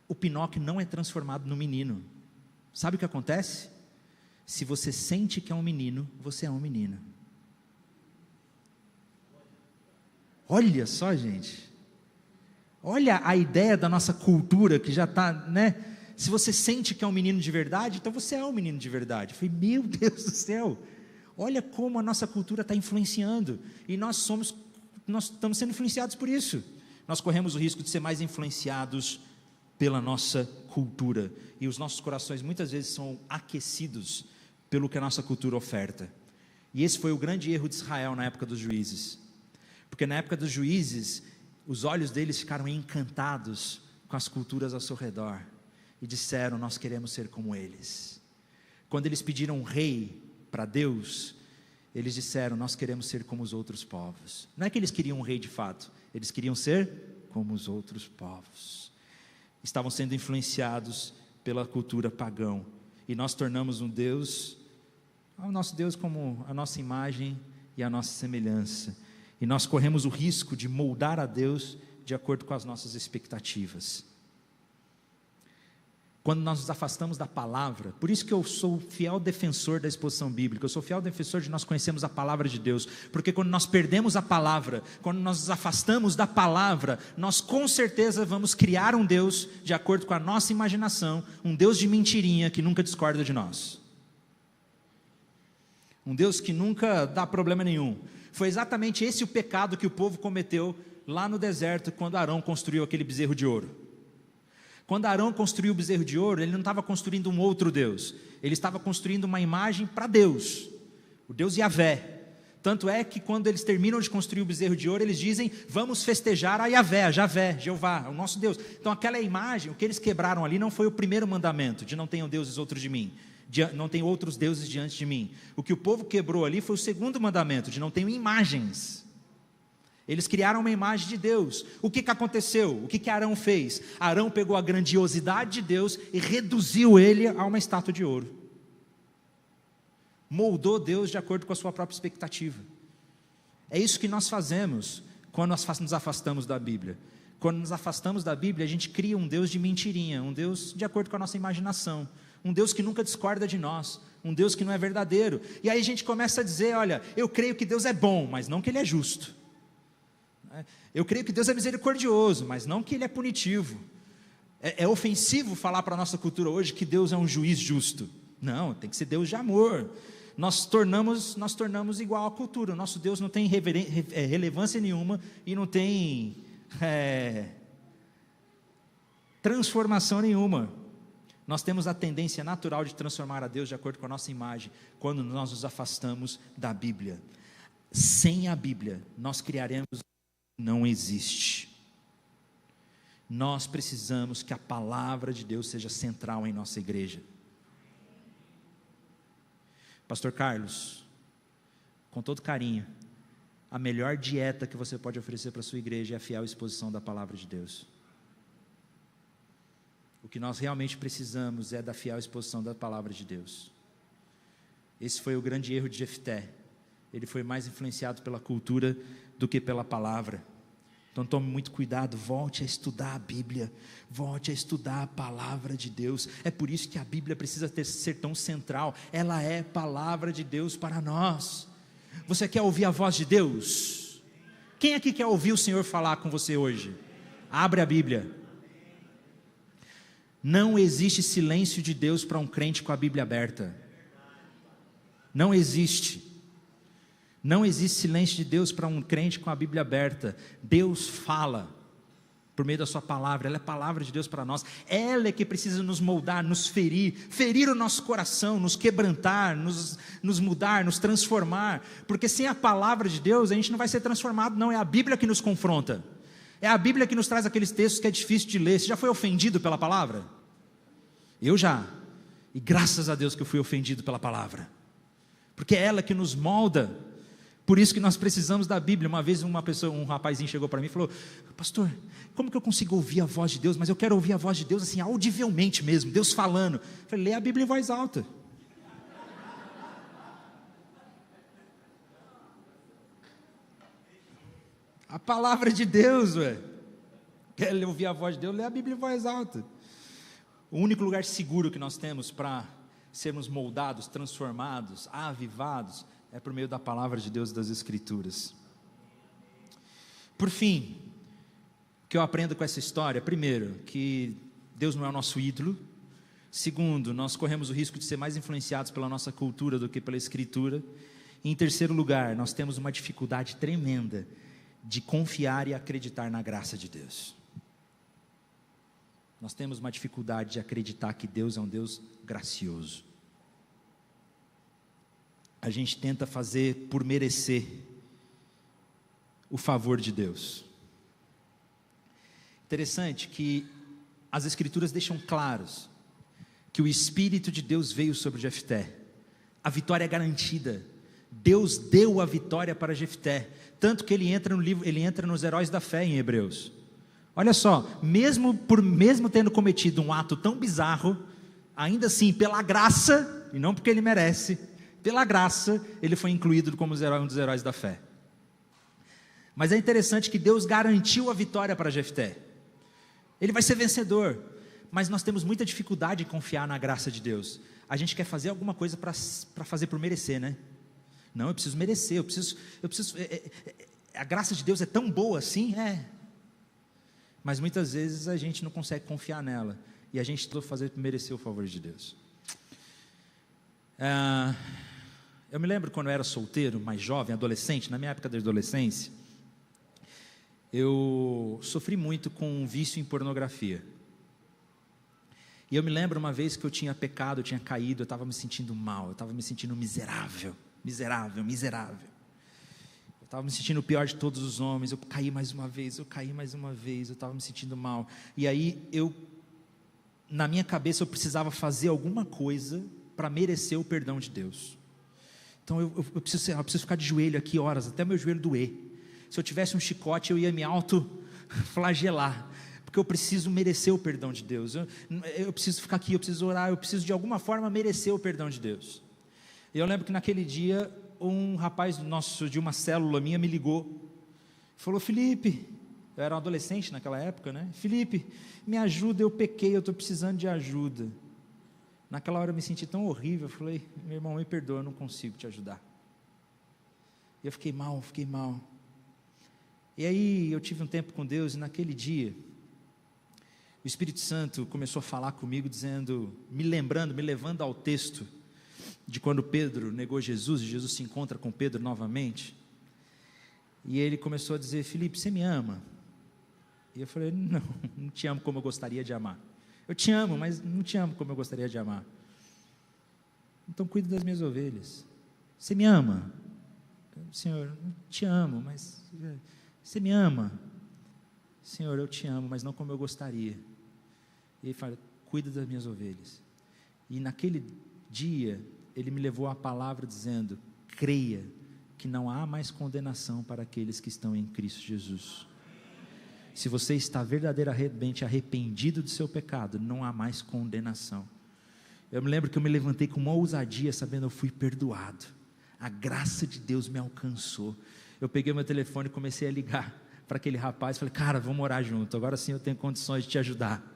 o Pinóquio não é transformado no menino. Sabe o que acontece? Se você sente que é um menino, você é um menino. Olha só, gente. Olha a ideia da nossa cultura que já está, né? Se você sente que é um menino de verdade, então você é um menino de verdade. Eu falei, meu Deus do céu. Olha como a nossa cultura está influenciando. E nós estamos sendo influenciados por isso. Nós corremos o risco de ser mais influenciados pela nossa cultura. E os nossos corações muitas vezes são aquecidos pelo que a nossa cultura oferta. E esse foi o grande erro de Israel na época dos juízes. Porque na época dos juízes, os olhos deles ficaram encantados com as culturas ao seu redor. E disseram, nós queremos ser como eles. Quando eles pediram um rei para Deus, eles disseram, nós queremos ser como os outros povos. Não é que eles queriam um rei de fato, eles queriam ser como os outros povos. Estavam sendo influenciados pela cultura pagã. E nós tornamos um Deus, o nosso Deus como a nossa imagem e a nossa semelhança. E nós corremos o risco de moldar a Deus de acordo com as nossas expectativas. Quando nós nos afastamos da palavra, por isso que eu sou fiel defensor da exposição bíblica, eu sou fiel defensor de nós conhecermos a palavra de Deus, porque quando nós perdemos a palavra, quando nós nos afastamos da palavra, nós com certeza vamos criar um Deus de acordo com a nossa imaginação, um Deus de mentirinha que nunca discorda de nós, um Deus que nunca dá problema nenhum. Foi exatamente esse o pecado que o povo cometeu lá no deserto, quando Arão construiu aquele bezerro de ouro. Quando Arão construiu o bezerro de ouro, ele não estava construindo um outro Deus, ele estava construindo uma imagem para Deus, o Deus Yahvé. Tanto é que quando eles terminam de construir o bezerro de ouro, eles dizem, vamos festejar a Yahvé, a Javé, Jeová, o nosso Deus. Então aquela imagem, o que eles quebraram ali não foi o primeiro mandamento, de não tenham deuses outros de mim, não tem outros deuses diante de mim. O que o povo quebrou ali foi o segundo mandamento, de não tenham imagens. Eles criaram uma imagem de Deus. O que aconteceu? O que Arão fez? Arão pegou a grandiosidade de Deus e reduziu ele a uma estátua de ouro. Moldou Deus de acordo com a sua própria expectativa. É isso que nós fazemos quando nós nos afastamos da Bíblia. Quando nos afastamos da Bíblia, a gente cria um Deus de mentirinha, um Deus de acordo com a nossa imaginação, um Deus que nunca discorda de nós, um Deus que não é verdadeiro. E aí a gente começa a dizer, olha, eu creio que Deus é bom, mas não que Ele é justo. Eu creio que Deus é misericordioso, mas não que Ele é punitivo. É ofensivo falar para a nossa cultura hoje que Deus é um juiz justo. Não, tem que ser Deus de amor. Nós tornamos igual à cultura. O nosso Deus não tem relevância nenhuma e não tem transformação nenhuma. Nós temos a tendência natural de transformar a Deus de acordo com a nossa imagem, quando nós nos afastamos da Bíblia. Sem a Bíblia, nós criaremos o que não existe. Nós precisamos que a palavra de Deus seja central em nossa igreja. Pastor Carlos, com todo carinho, a melhor dieta que você pode oferecer para a sua igreja é a fiel exposição da palavra de Deus. O que nós realmente precisamos é da fiel exposição da palavra de Deus. Esse foi o grande erro de Jefté. Ele foi mais influenciado pela cultura do que pela palavra. Então tome muito cuidado, volte a estudar a Bíblia, volte a estudar a palavra de Deus. É por isso que a Bíblia precisa ser tão central. Ela é palavra de Deus para nós. Você quer ouvir a voz de Deus? Quem aqui quer ouvir o Senhor falar com você hoje? Abre a Bíblia. Não existe silêncio de Deus para um crente com a Bíblia aberta. Não existe. Não existe silêncio de Deus para um crente com a Bíblia aberta. Deus fala por meio da sua palavra. Ela é a palavra de Deus para nós. Ela é que precisa nos moldar, nos ferir o nosso coração, nos quebrantar, nos mudar, nos transformar. Porque sem a palavra de Deus a gente não vai ser transformado, não. É a Bíblia que nos confronta. É a Bíblia que nos traz aqueles textos que é difícil de ler. Você já foi ofendido pela palavra? Eu já. E graças a Deus que eu fui ofendido pela palavra. Porque é ela que nos molda. Por isso que nós precisamos da Bíblia. Uma vez um rapazinho chegou para mim e falou: pastor, como que eu consigo ouvir a voz de Deus? Mas eu quero ouvir a voz de Deus assim, audivelmente mesmo, Deus falando. Eu falei: lê a Bíblia em voz alta. A palavra de Deus, quer ouvir a voz de Deus? Lê a Bíblia em voz alta. O único lugar seguro que nós temos para sermos moldados, transformados, avivados, é por meio da palavra de Deus e das Escrituras. Por fim, o que eu aprendo com essa história? Primeiro, que Deus não é o nosso ídolo. Segundo, nós corremos o risco de ser mais influenciados pela nossa cultura do que pela Escritura. E em terceiro lugar, nós temos uma dificuldade tremenda de confiar e acreditar na graça de Deus. Nós temos uma dificuldade de acreditar que Deus é um Deus gracioso. A gente tenta fazer por merecer o favor de Deus. Interessante que as Escrituras deixam claros que o Espírito de Deus veio sobre Jefté. A vitória é garantida. Deus deu a vitória para Jefté, tanto que ele entra no livro, ele entra nos heróis da fé em Hebreus. Olha só, mesmo tendo cometido um ato tão bizarro, ainda assim, pela graça, e não porque ele merece, pela graça, ele foi incluído como um dos heróis da fé. Mas é interessante que Deus garantiu a vitória para Jefté. Ele vai ser vencedor, mas nós temos muita dificuldade em confiar na graça de Deus. A gente quer fazer alguma coisa para fazer por merecer, né? Não, eu preciso merecer, eu preciso a graça de Deus é tão boa assim, mas muitas vezes a gente não consegue confiar nela, e a gente tem que fazer para merecer o favor de Deus. Eu me lembro quando eu era solteiro, mais jovem, adolescente, na minha época da adolescência, eu sofri muito com um vício em pornografia. E eu me lembro uma vez que eu tinha pecado, eu tinha caído, eu estava me sentindo mal, eu estava me sentindo miserável. Eu estava me sentindo o pior de todos os homens, eu caí mais uma vez, eu estava me sentindo mal. E aí, na minha cabeça, eu precisava fazer alguma coisa para merecer o perdão de Deus. Então, eu preciso ficar de joelho aqui horas, até meu joelho doer. Se eu tivesse um chicote, eu ia me auto-flagelar, porque eu preciso merecer o perdão de Deus. Eu preciso ficar aqui, eu preciso orar, eu preciso de alguma forma merecer o perdão de Deus. E eu lembro que naquele dia, um rapaz de uma célula minha me ligou, falou: Felipe, eu era um adolescente naquela época, né? Felipe, me ajuda, eu pequei, eu estou precisando de ajuda. Naquela hora eu me senti tão horrível, eu falei: meu irmão, me perdoa, eu não consigo te ajudar. E eu fiquei mal. E aí eu tive um tempo com Deus, e naquele dia, o Espírito Santo começou a falar comigo, dizendo, me levando ao texto, de quando Pedro negou Jesus, e Jesus se encontra com Pedro novamente, e ele começou a dizer: Felipe, você me ama? E eu falei: não te amo como eu gostaria de amar. Eu te amo, mas não te amo como eu gostaria de amar. Então cuida das minhas ovelhas. Você me ama? Senhor, eu te amo, mas você me ama? Senhor, eu te amo, mas não como eu gostaria. E ele fala: cuida das minhas ovelhas. E naquele dia, ele me levou a palavra dizendo: creia que não há mais condenação para aqueles que estão em Cristo Jesus. Se você está verdadeiramente arrependido do seu pecado, não há mais condenação. Eu me lembro que eu me levantei com uma ousadia, sabendo que eu fui perdoado. A graça de Deus me alcançou. Eu peguei meu telefone e comecei a ligar para aquele rapaz, falei: cara, vamos orar junto, agora sim eu tenho condições de te ajudar.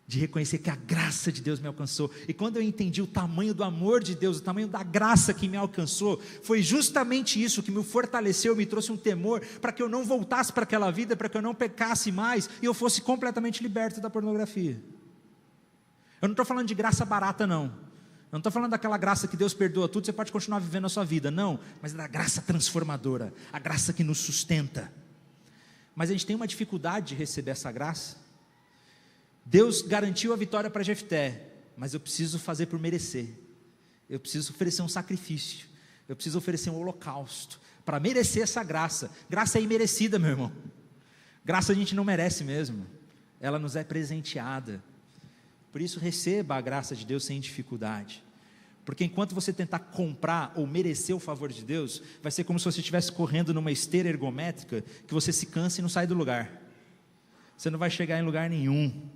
De reconhecer que a graça de Deus me alcançou. E quando eu entendi o tamanho do amor de Deus, o tamanho da graça que me alcançou, foi justamente isso que me fortaleceu, me trouxe um temor, para que eu não voltasse para aquela vida, para que eu não pecasse mais, e eu fosse completamente liberto da pornografia. Eu não estou falando de graça barata, não. Eu não estou falando daquela graça que Deus perdoa tudo, você pode continuar vivendo a sua vida, não, mas da graça transformadora, a graça que nos sustenta. Mas a gente tem uma dificuldade de receber essa graça. Deus garantiu a vitória para Jefté, mas eu preciso fazer por merecer. Eu preciso oferecer um sacrifício, eu preciso oferecer um holocausto, para merecer essa graça. Graça é imerecida, meu irmão. Graça a gente não merece mesmo, ela nos é presenteada. Por isso, receba a graça de Deus sem dificuldade, porque enquanto você tentar comprar ou merecer o favor de Deus, vai ser como se você estivesse correndo numa esteira ergométrica, que você se cansa e não sai do lugar, você não vai chegar em lugar nenhum.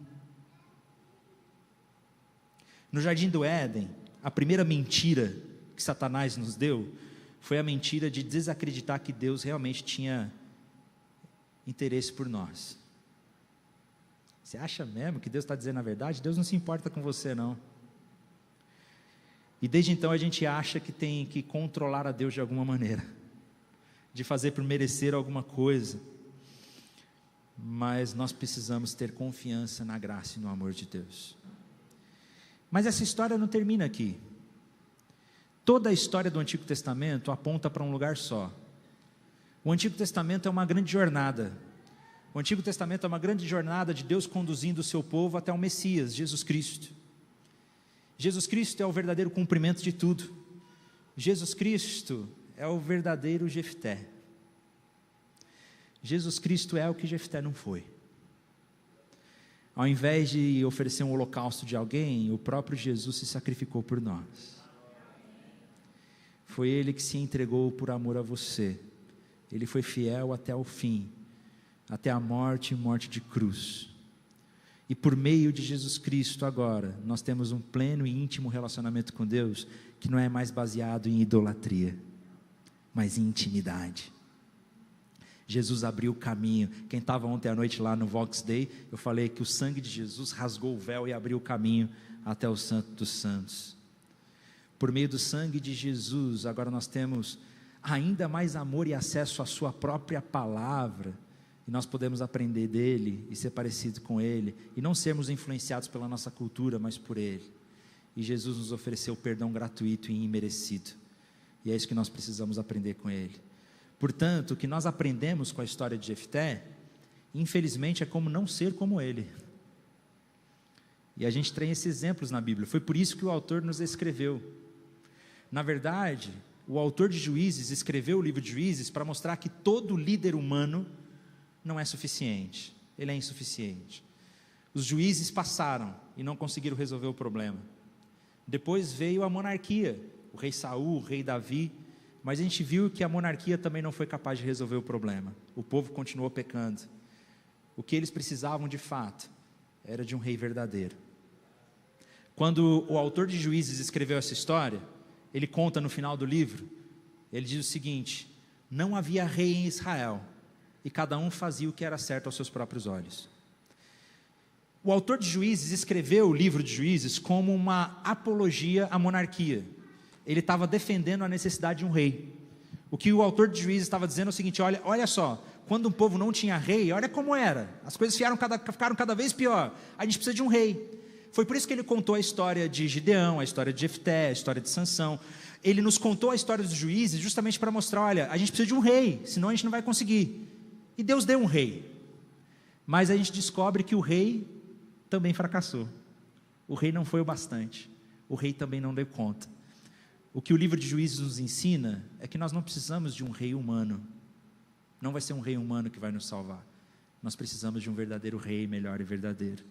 No jardim do Éden, a primeira mentira que Satanás nos deu, foi a mentira de desacreditar que Deus realmente tinha interesse por nós. Você acha mesmo que Deus está dizendo a verdade? Deus não se importa com você, não. E desde então a gente acha que tem que controlar a Deus de alguma maneira, de fazer por merecer alguma coisa, mas nós precisamos ter confiança na graça e no amor de Deus. Mas essa história não termina aqui. Toda a história do Antigo Testamento aponta para um lugar só. O Antigo Testamento é uma grande jornada. O Antigo Testamento é uma grande jornada de Deus conduzindo o seu povo até o Messias, Jesus Cristo. Jesus Cristo é o verdadeiro cumprimento de tudo. Jesus Cristo é o verdadeiro Jefté. Jesus Cristo é o que Jefté não foi. Ao invés de oferecer um holocausto de alguém, o próprio Jesus se sacrificou por nós. Foi Ele que se entregou por amor a você. Ele foi fiel até o fim, até a morte e morte de cruz. E por meio de Jesus Cristo agora, nós temos um pleno e íntimo relacionamento com Deus, que não é mais baseado em idolatria, mas em intimidade. Jesus abriu o caminho. Quem estava ontem à noite lá no Vox Day, eu falei que o sangue de Jesus rasgou o véu e abriu o caminho até o Santo dos Santos. Por meio do sangue de Jesus, agora nós temos ainda mais amor e acesso à sua própria palavra, e nós podemos aprender dele e ser parecido com ele, e não sermos influenciados pela nossa cultura, mas por ele. E Jesus nos ofereceu perdão gratuito e imerecido, e é isso que nós precisamos aprender com ele. Portanto, o que nós aprendemos com a história de Jefté, infelizmente, é como não ser como ele. E a gente tem esses exemplos na Bíblia. Foi por isso que o autor nos escreveu. Na verdade, o autor de Juízes escreveu o livro de Juízes para mostrar que todo líder humano não é suficiente. Ele é insuficiente. Os juízes passaram e não conseguiram resolver o problema. Depois veio a monarquia, o rei Saul, o rei Davi, mas a gente viu que a monarquia também não foi capaz de resolver o problema. O povo continuou pecando. O que eles precisavam de fato era de um rei verdadeiro. Quando o autor de Juízes escreveu essa história, ele conta no final do livro, ele diz o seguinte: não havia rei em Israel, e cada um fazia o que era certo aos seus próprios olhos. O autor de Juízes escreveu o livro de Juízes como uma apologia à monarquia. Ele estava defendendo a necessidade de um rei. O que o autor de Juízes estava dizendo é o seguinte: olha só, quando um povo não tinha rei, olha como era, as coisas ficaram cada vez pior, a gente precisa de um rei. Foi por isso que ele contou a história de Gideão, a história de Jefté, a história de Sansão. Ele nos contou a história dos juízes justamente para mostrar, olha, a gente precisa de um rei, senão a gente não vai conseguir. E Deus deu um rei. Mas a gente descobre que o rei também fracassou. O rei não foi o bastante. O rei também não deu conta. O que o livro de Juízes nos ensina é que nós não precisamos de um rei humano. Não vai ser um rei humano que vai nos salvar. Nós precisamos de um verdadeiro rei, melhor e verdadeiro,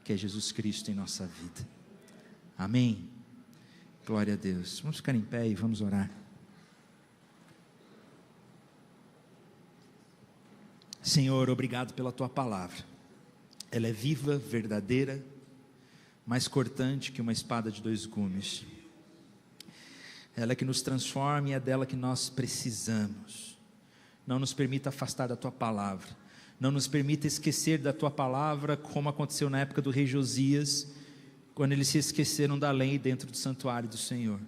que é Jesus Cristo em nossa vida. Amém? Glória a Deus. Vamos ficar em pé e vamos orar. Senhor, obrigado pela Tua palavra. Ela é viva, verdadeira, mais cortante que uma espada de 2 gumes. Ela é que nos transforma e é dela que nós precisamos. Não nos permita afastar da Tua palavra. Não nos permita esquecer da Tua palavra, como aconteceu na época do rei Josias, quando eles se esqueceram da lei dentro do santuário do Senhor.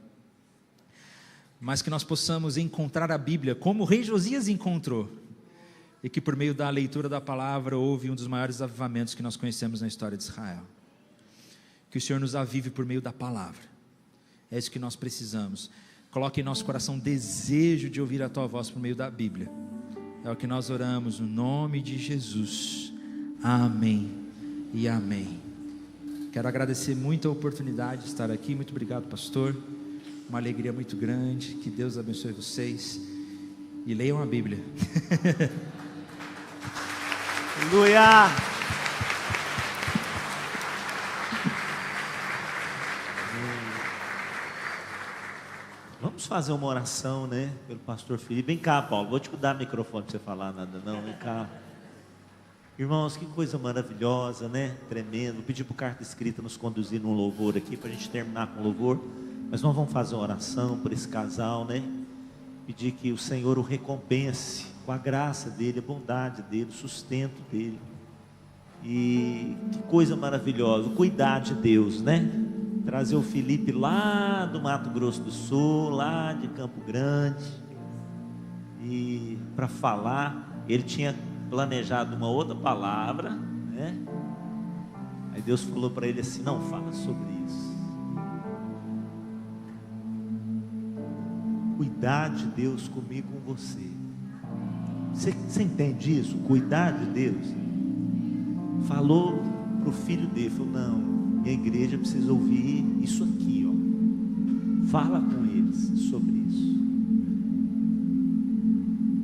Mas que nós possamos encontrar a Bíblia como o rei Josias encontrou, e que por meio da leitura da palavra houve um dos maiores avivamentos que nós conhecemos na história de Israel. Que o Senhor nos avive por meio da palavra. É isso que nós precisamos. Coloque em nosso coração desejo de ouvir a Tua voz por meio da Bíblia. É o que nós oramos no nome de Jesus. Amém e amém. Quero agradecer muito a oportunidade de estar aqui. Muito obrigado, pastor. Uma alegria muito grande. Que Deus abençoe vocês. E leiam a Bíblia. Aleluia! Vamos fazer uma oração, né? Pelo pastor Felipe. Vem cá, Paulo. Vou te dar o microfone para você falar nada, não. Vem cá. Irmãos, que coisa maravilhosa, né? Tremendo. Vou pedir para o Carta Escrita nos conduzir num louvor aqui, para a gente terminar com o louvor. Mas nós vamos fazer uma oração por esse casal, né? Pedir que o Senhor o recompense com a graça dele, a bondade dele, o sustento dele. E que coisa maravilhosa, o cuidar de Deus, né? Trazer o Felipe lá do Mato Grosso do Sul, lá de Campo Grande, e para falar. Ele tinha planejado uma outra palavra, né? Aí Deus falou para ele assim: não, fala sobre isso. Cuidar de Deus comigo, com você. Você entende isso? Cuidar de Deus. Falou para o filho dele, falou: não, minha igreja precisa ouvir isso aqui, ó. Fala com eles sobre isso.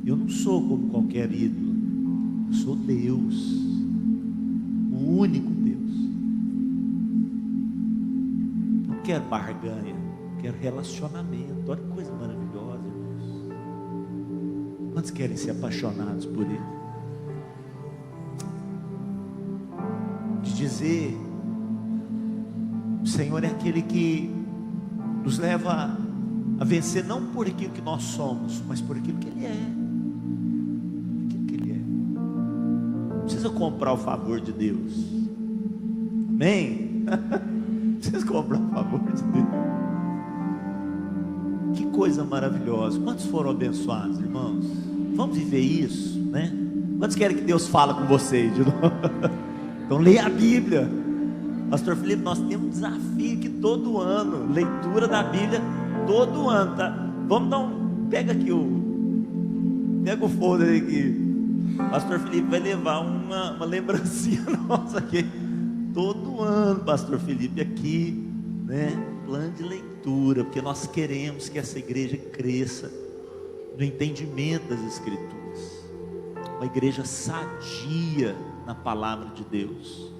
Eu não sou como qualquer ídolo. Eu sou Deus, o único Deus. Não quero barganha, quero relacionamento. Olha que coisa maravilhosa, irmãos. Quantos querem ser apaixonados por Ele? De dizer: o Senhor é aquele que nos leva a vencer, não por aquilo que nós somos, mas por aquilo que Ele é. Aquilo que Ele é. Não precisa comprar o favor de Deus. Amém? Não precisa comprar o favor de Deus. Que coisa maravilhosa. Quantos foram abençoados, irmãos? Vamos viver isso, né? Quantos querem que Deus fale com vocês de novo? Então leia a Bíblia. Pastor Felipe, nós temos um desafio aqui todo ano, leitura da Bíblia todo ano, tá? Vamos dar um, pega aqui pega o folder aqui. Pastor Felipe vai levar uma lembrancinha nossa aqui. todo ano, pastor Felipe, aqui, né? Plano de leitura, porque nós queremos que essa igreja cresça no entendimento das Escrituras, uma igreja sadia na palavra de Deus.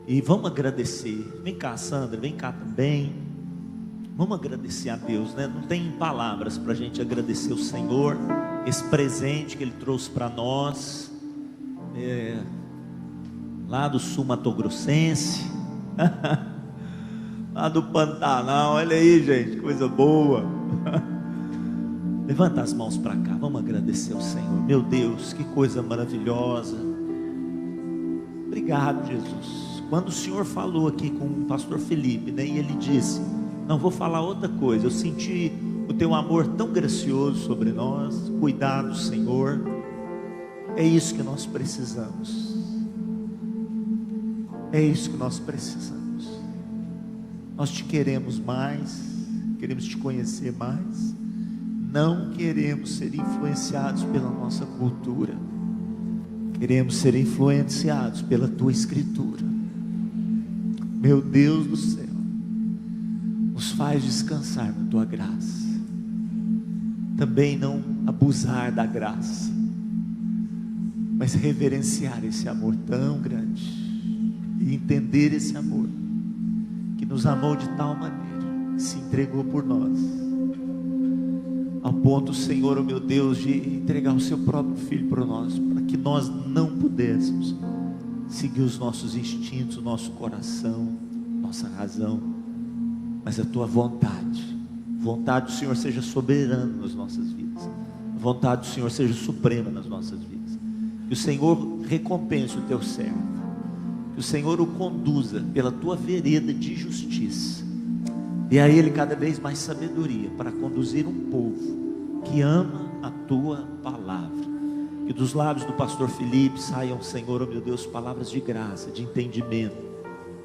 E vamos agradecer. Vem cá, Sandra, vem cá também. Vamos agradecer a Deus, né? Não tem palavras para a gente agradecer o Senhor, esse presente que Ele trouxe para nós, lá do Sul Mato Grossense, lá do Pantanal. Olha aí, gente, coisa boa. Levanta as mãos para cá, vamos agradecer ao Senhor. Meu Deus, que coisa maravilhosa. Obrigado, Jesus. Quando o Senhor falou aqui com o pastor Felipe, né, e ele disse: não vou falar outra coisa, eu senti o teu amor tão gracioso sobre nós, cuidado, Senhor. É isso que nós precisamos. É isso que nós precisamos. Nós te queremos mais, queremos te conhecer mais. Não queremos ser influenciados pela nossa cultura, queremos ser influenciados pela tua Escritura. Meu Deus do céu, nos faz descansar na tua graça, também não abusar da graça, mas reverenciar esse amor tão grande e entender esse amor que nos amou de tal maneira, que se entregou por nós, ao ponto, Senhor, oh meu Deus, de entregar o seu próprio Filho para nós, para que nós não pudéssemos seguir os nossos instintos, o nosso coração, nossa razão, mas a tua vontade. A vontade do Senhor seja soberana nas nossas vidas, a vontade do Senhor seja suprema nas nossas vidas. Que o Senhor recompense o teu servo, que o Senhor o conduza pela tua vereda de justiça, dê a ele cada vez mais sabedoria para conduzir um povo que ama a tua palavra. Que dos lábios do pastor Felipe saiam, Senhor, oh meu Deus, palavras de graça, de entendimento.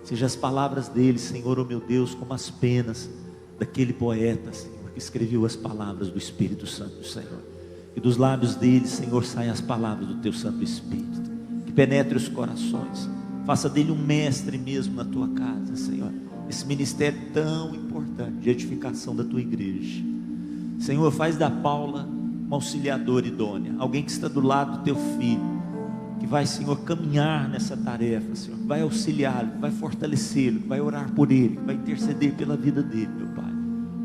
Seja as palavras dele, Senhor, oh meu Deus, como as penas daquele poeta, Senhor, que escreveu as palavras do Espírito Santo do Senhor. Que dos lábios dele, Senhor, saiam as palavras do teu Santo Espírito, que penetre os corações, faça dele um mestre mesmo na tua casa, Senhor. Esse ministério tão importante de edificação da tua igreja, Senhor, faz da Paula uma auxiliadora idônea, alguém que está do lado do teu filho, que vai, Senhor, caminhar nessa tarefa, Senhor, que vai auxiliá-lo, que vai fortalecê-lo, que vai orar por ele, que vai interceder pela vida dele, meu Pai.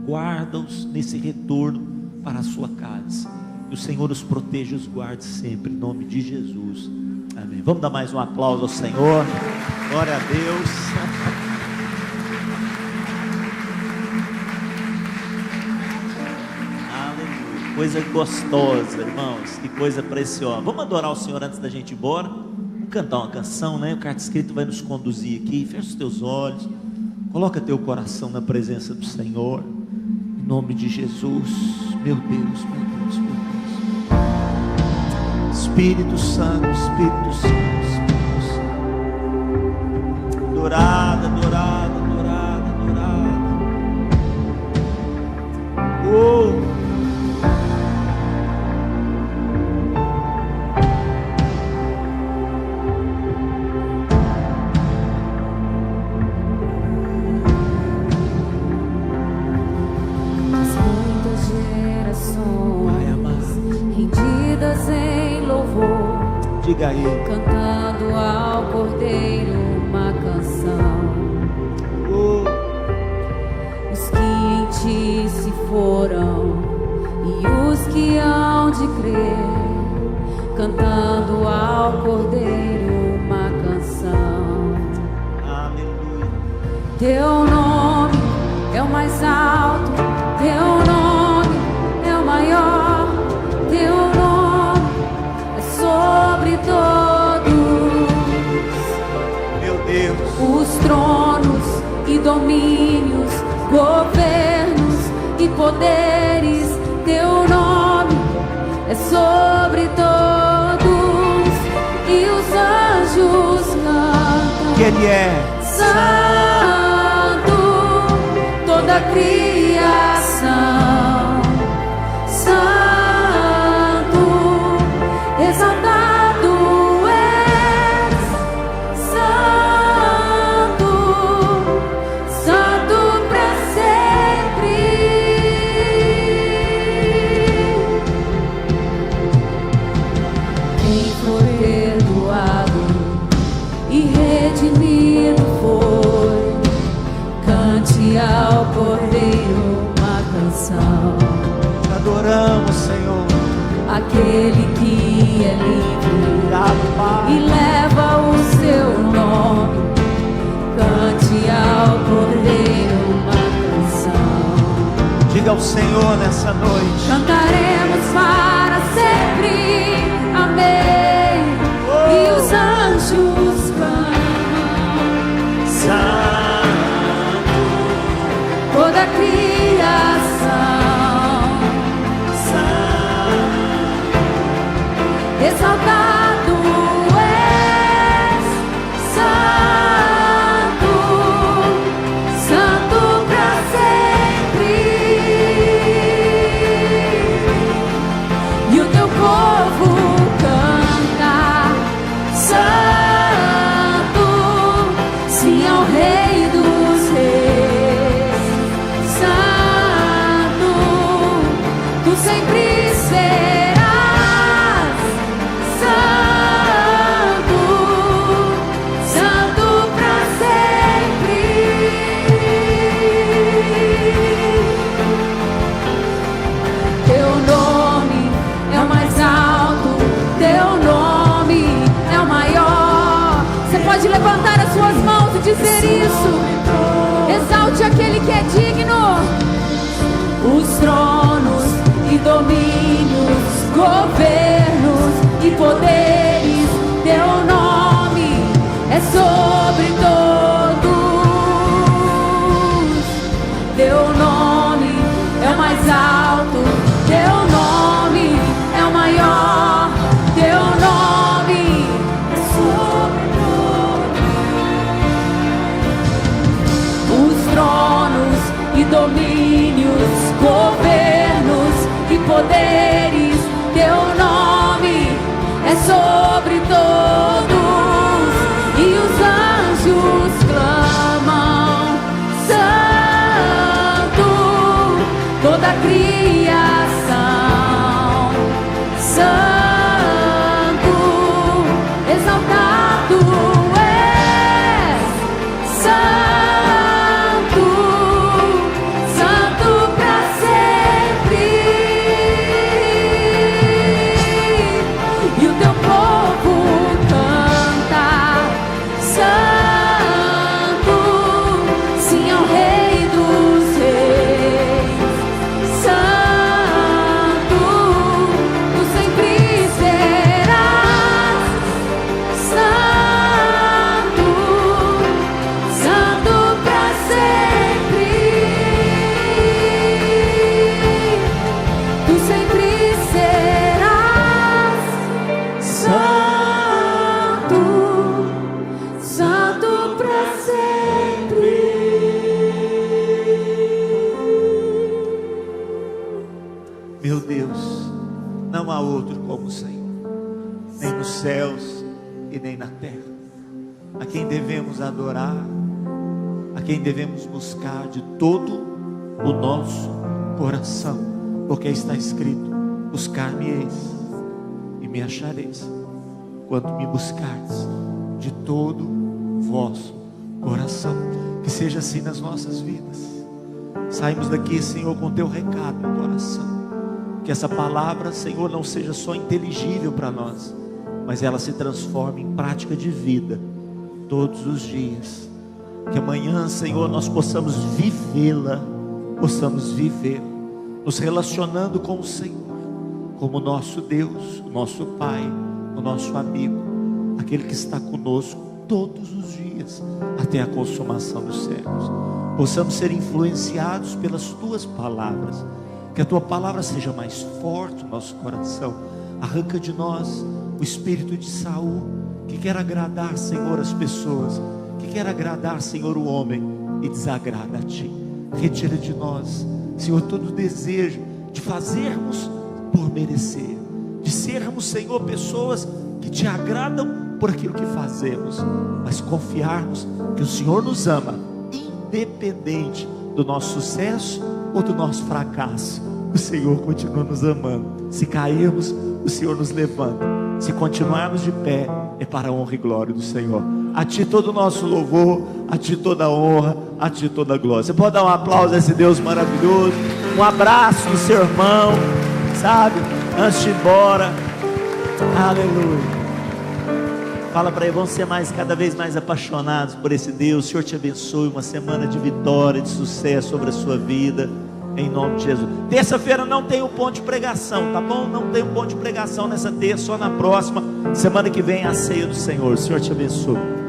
Guarda-os nesse retorno para a sua casa, que o Senhor os proteja e os guarde sempre, em nome de Jesus, amém. Vamos dar mais um aplauso ao Senhor, glória a Deus. Coisa gostosa, irmãos, que coisa preciosa. Vamos adorar o Senhor antes da gente ir embora. Vamos cantar uma canção, né? O Carta Escrito vai nos conduzir aqui. Fecha os teus olhos, coloca teu coração na presença do Senhor, em nome de Jesus. Meu Deus, meu Deus, meu Deus. Espírito Santo, Espírito Santo, Espírito Santo. Adorada, adorada, adorada, adorada. Oh! Diga aí. Cantando ao Cordeiro uma canção. Os que em ti se foram e os que hão de crer, cantando ao Cordeiro uma canção. Aleluia. Teu nome é o mais alto, teu nome é o maior, teu nome é sobre todos. Meu Deus. Os tronos e domínios, governos e poderes, teu nome é sobre todos. E os anjos cantam Que Ele é Santo, toda a criação, Santo, exaltado és, Santo. aquele que é livre e leva o seu nome. Cante ao Cordeiro uma canção. Diga ao Senhor nessa noite. Cantaremos para sempre, amém. E os anjos clamam, Santo, toda a criação, exaltado és, santo, santo pra sempre. E o teu povo canta, santo, sim ao Rei dos Reis. Santo, tu sempre serás. Santo, santo pra sempre. Teu nome é o mais alto, teu nome é o maior. Você pode levantar as suas mãos e dizer isso. Exalte aquele que é digno. Os tronos e domínios, governos e poderes, teu nome é sobre todos. Teu nome é o mais alto, teu nome é o maior, teu nome é sobre todos. Os tronos e domínios, governos e poderes, teu nome é sobre todos. E os anjos clamam, santo, toda a criação, santo, exaltado és, santo, santo pra sempre. E o teu povo canta, santo, sim ao Rei dos Reis. Santo, tu sempre serás. Santo, santo pra sempre. Tu sempre serás. Santo, santo pra sempre. Meu Deus, não há outro como o Senhor, nem nos céus e nem na terra. A quem devemos adorar, a quem devemos buscar de todo o nosso coração, porque está escrito: buscar-me-eis e me achareis, quando me buscardes de todo o vosso coração. Que seja assim nas nossas vidas. Saímos daqui, Senhor, com teu recado no coração. Que essa palavra, Senhor, não seja só inteligível para nós, mas ela se transforme em prática de vida todos os dias. Que amanhã, Senhor, nós possamos vivê-la, possamos viver, nos relacionando com o Senhor, como nosso Deus, o nosso Pai, o nosso amigo, aquele que está conosco todos os dias, até a consumação dos séculos. Possamos ser influenciados pelas tuas palavras. Que a tua palavra seja mais forte no nosso coração. Arranca de nós o espírito de Saul, que quer agradar, Senhor, as pessoas, que quer agradar, Senhor, o homem, e desagrada a ti. Retira de nós, Senhor, todo o desejo de fazermos por merecer, de sermos, Senhor, pessoas que te agradam por aquilo que fazemos, mas confiarmos que o Senhor nos ama, independente do nosso sucesso ou do nosso fracasso. O Senhor continua nos amando. Se cairmos, o Senhor nos levanta. Se continuarmos de pé, é para a honra e glória do Senhor. A ti todo o nosso louvor, a ti toda a honra, a ti toda a glória. Você pode dar um aplauso a esse Deus maravilhoso, um abraço no seu irmão. sabe? Antes de ir embora. Aleluia. Fala para ele, vamos ser cada vez mais apaixonados por esse Deus. O Senhor te abençoe, uma semana de vitória, de sucesso sobre a sua vida, em nome de Jesus. Terça-feira não tem o ponto de pregação, tá bom? Não tem o ponto de pregação nessa terça, só na próxima. Semana que vem a ceia do Senhor. O Senhor te abençoe.